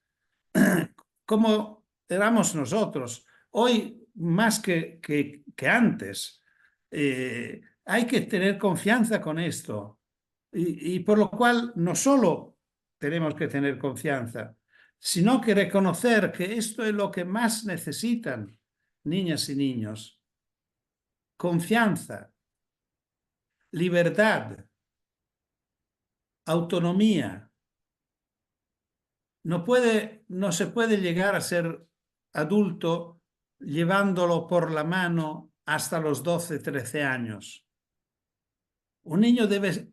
como éramos nosotros. Hoy, más que antes, hay que tener confianza con esto. Y por lo cual no solo tenemos que tener confianza, sino que reconocer que esto es lo que más necesitan niñas y niños. Confianza, libertad, autonomía. No se puede llegar a ser adulto llevándolo por la mano hasta los 12, 13 años. Un niño debe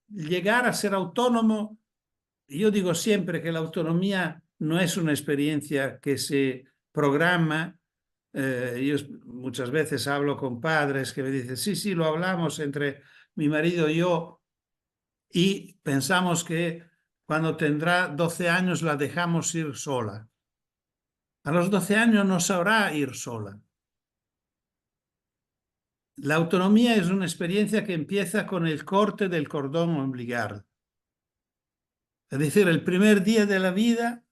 llegar a ser autónomo. Yo digo siempre que la autonomía no es una experiencia que se programa. Yo muchas veces hablo con padres que me dicen, sí, lo hablamos entre mi marido y yo y pensamos que cuando tendrá 12 años la dejamos ir sola. A los 12 años no sabrá ir sola. La autonomía es una experiencia que empieza con el corte del cordón umbilical. Es decir, el primer día de la vida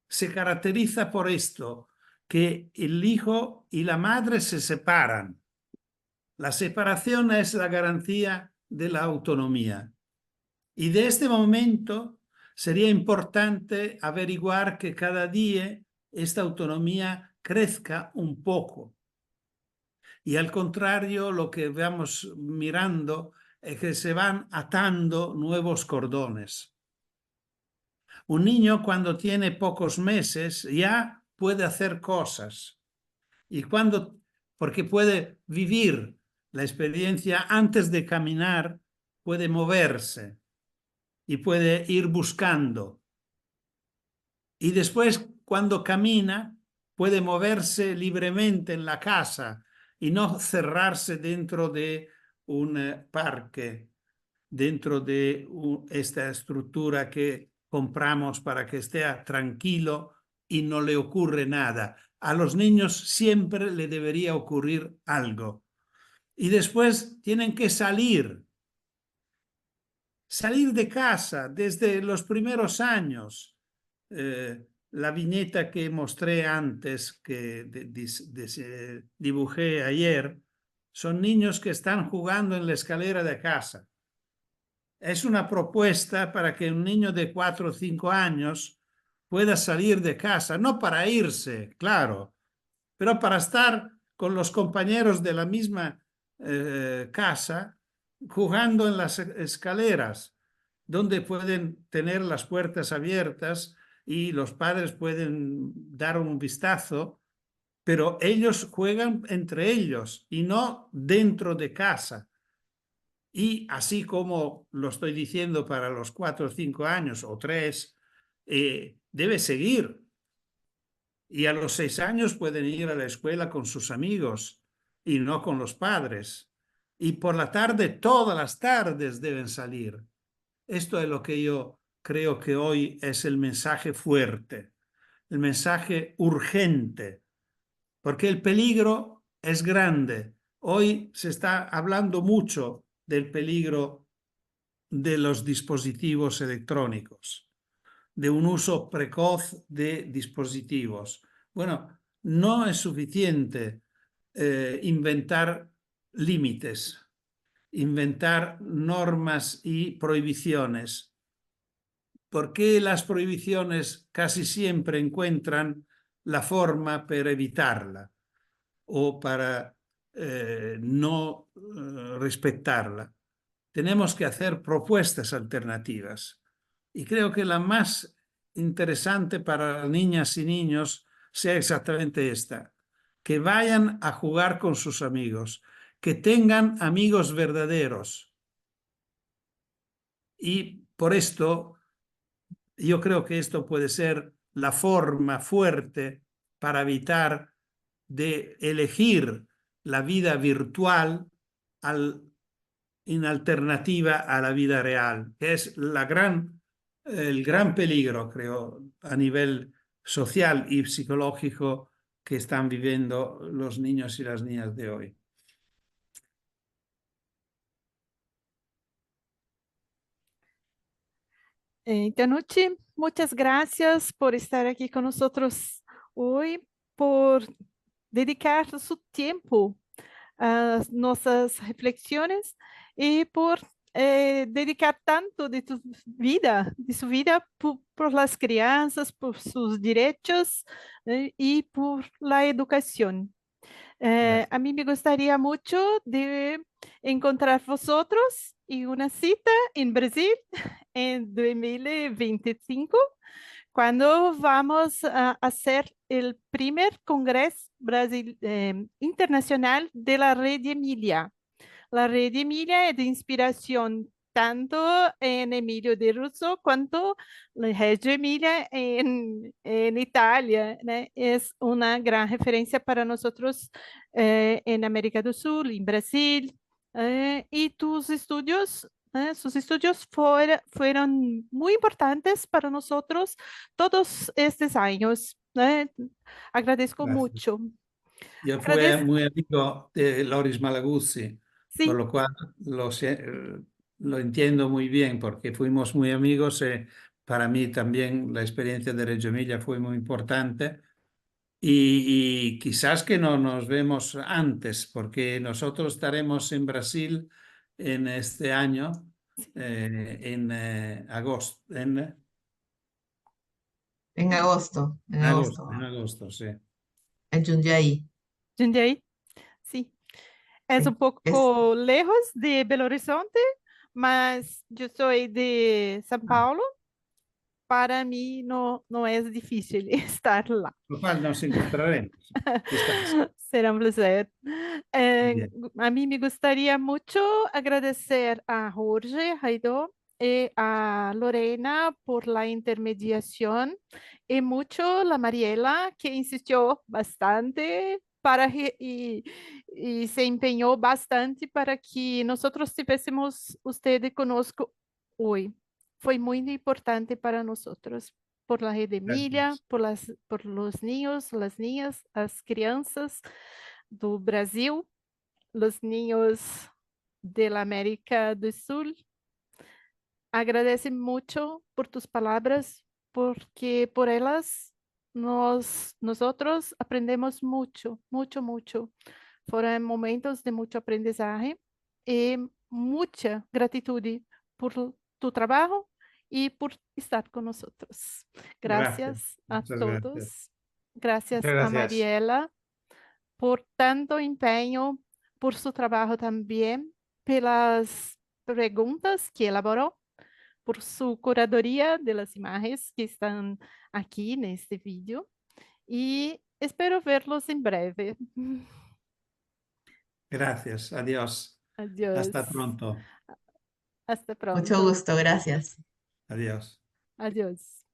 se caracteriza por esto, que el hijo y la madre se separan. La separación es la garantía de la autonomía. Y de este momento sería importante averiguar que cada día esta autonomía crezca un poco. Y al contrario, lo que vamos mirando es que se van atando nuevos cordones. Un niño cuando tiene pocos meses ya puede hacer cosas. Y porque puede vivir la experiencia antes de caminar, puede moverse y puede ir buscando. Y después, cuando camina, puede moverse libremente en la casa y no cerrarse dentro de un parque, dentro de esta estructura que compramos para que esté tranquilo y no le ocurre nada. A los niños siempre le debería ocurrir algo. Y después tienen que salir de casa desde los primeros años. La viñeta que mostré antes, que dibujé ayer, son niños que están jugando en la escalera de casa. Es una propuesta para que un niño de 4 o 5 años pueda salir de casa, no para irse, claro, pero para estar con los compañeros de la misma casa, jugando en las escaleras, donde pueden tener las puertas abiertas y los padres pueden dar un vistazo, pero ellos juegan entre ellos y no dentro de casa. Y así como lo estoy diciendo para los 4 o 5 años o 3, debe seguir. Y a los 6 años pueden ir a la escuela con sus amigos y no con los padres. Y por la tarde, todas las tardes deben salir. Esto es lo que yo creo que hoy es el mensaje fuerte, el mensaje urgente, porque el peligro es grande. Hoy se está hablando mucho del peligro de los dispositivos electrónicos, de un uso precoz de dispositivos. Bueno, no es suficiente inventar límites, inventar normas y prohibiciones, porque las prohibiciones casi siempre encuentran la forma para evitarla o para no respetarla. Tenemos que hacer propuestas alternativas. Y creo que la más interesante para niñas y niños sea exactamente esta, que vayan a jugar con sus amigos, que tengan amigos verdaderos. Y por esto, yo creo que esto puede ser la forma fuerte para evitar de elegir la vida virtual en alternativa a la vida real, que es el gran peligro, creo, a nivel social y psicológico que están viviendo los niños y las niñas de hoy. Tanucci, muchas gracias por estar aquí con nosotros hoy, por dedicar su tiempo a nuestras reflexiones y por dedicar tanto de tu vida, de su vida por las crianças, por sus derechos y por la educación. A mí me gustaría mucho de encontrar vosotros y una cita en Brasil en 2025, cuando vamos a hacer el primer Congreso Internacional de la Red Emilia. La Red Emilia es de inspiración tanto en Emilio de Russo cuanto la Reggio Emilia en Italia, ¿no? Es una gran referencia para nosotros en América do Sul, en Brasil. Y sus estudios fueron muy importantes para nosotros todos estos años. Agradezco Gracias. mucho. Yo fui muy amigo de Loris Malaguzzi, Sí. por lo cual lo entiendo muy bien, porque fuimos muy amigos. Para mí también la experiencia de Reggio Emilia fue muy importante. Y quizás que no nos vemos antes, porque nosotros estaremos en Brasil en este año, en agosto, En agosto, en agosto, sí. en Jundiaí. Jundiaí, sí. Es un Es, poco lejos de Belo Horizonte, mas yo soy de São Paulo. Para mí no es difícil estar lá. Lo cual nos encontraremos. Quizás. Será un placer. Bien. A mí me gustaría mucho agradecer a Jorge Jaidó y a Lorena por la intermediación y mucho la Mariela, que insistió bastante y se empeñó bastante para que nosotros tuviésemos usted conosco hoy. foi muito importante para nosotros, por la Rede Emilia, Gracias. por los niños, las niñas, as crianças do Brasil, los niños de la América do Sul. Agradece mucho por tus palabras, porque por elas nosotros aprendemos mucho, mucho, mucho. Foram momentos de muito aprendizagem e muita gratitude por tu trabalho e por estar com nós. Gracias. Gracias a Muchas gracias. todos. Gracias Muchas a gracias. Mariela por tanto empenho, por su trabalho também, pelas perguntas que elaborou, por sua curadoria das imagens que estão aqui neste vídeo e espero vê-los em breve. Gracias. Adiós. Adiós. Hasta pronto. Hasta Mucho pronto. gusto, gracias. Adiós. Adiós.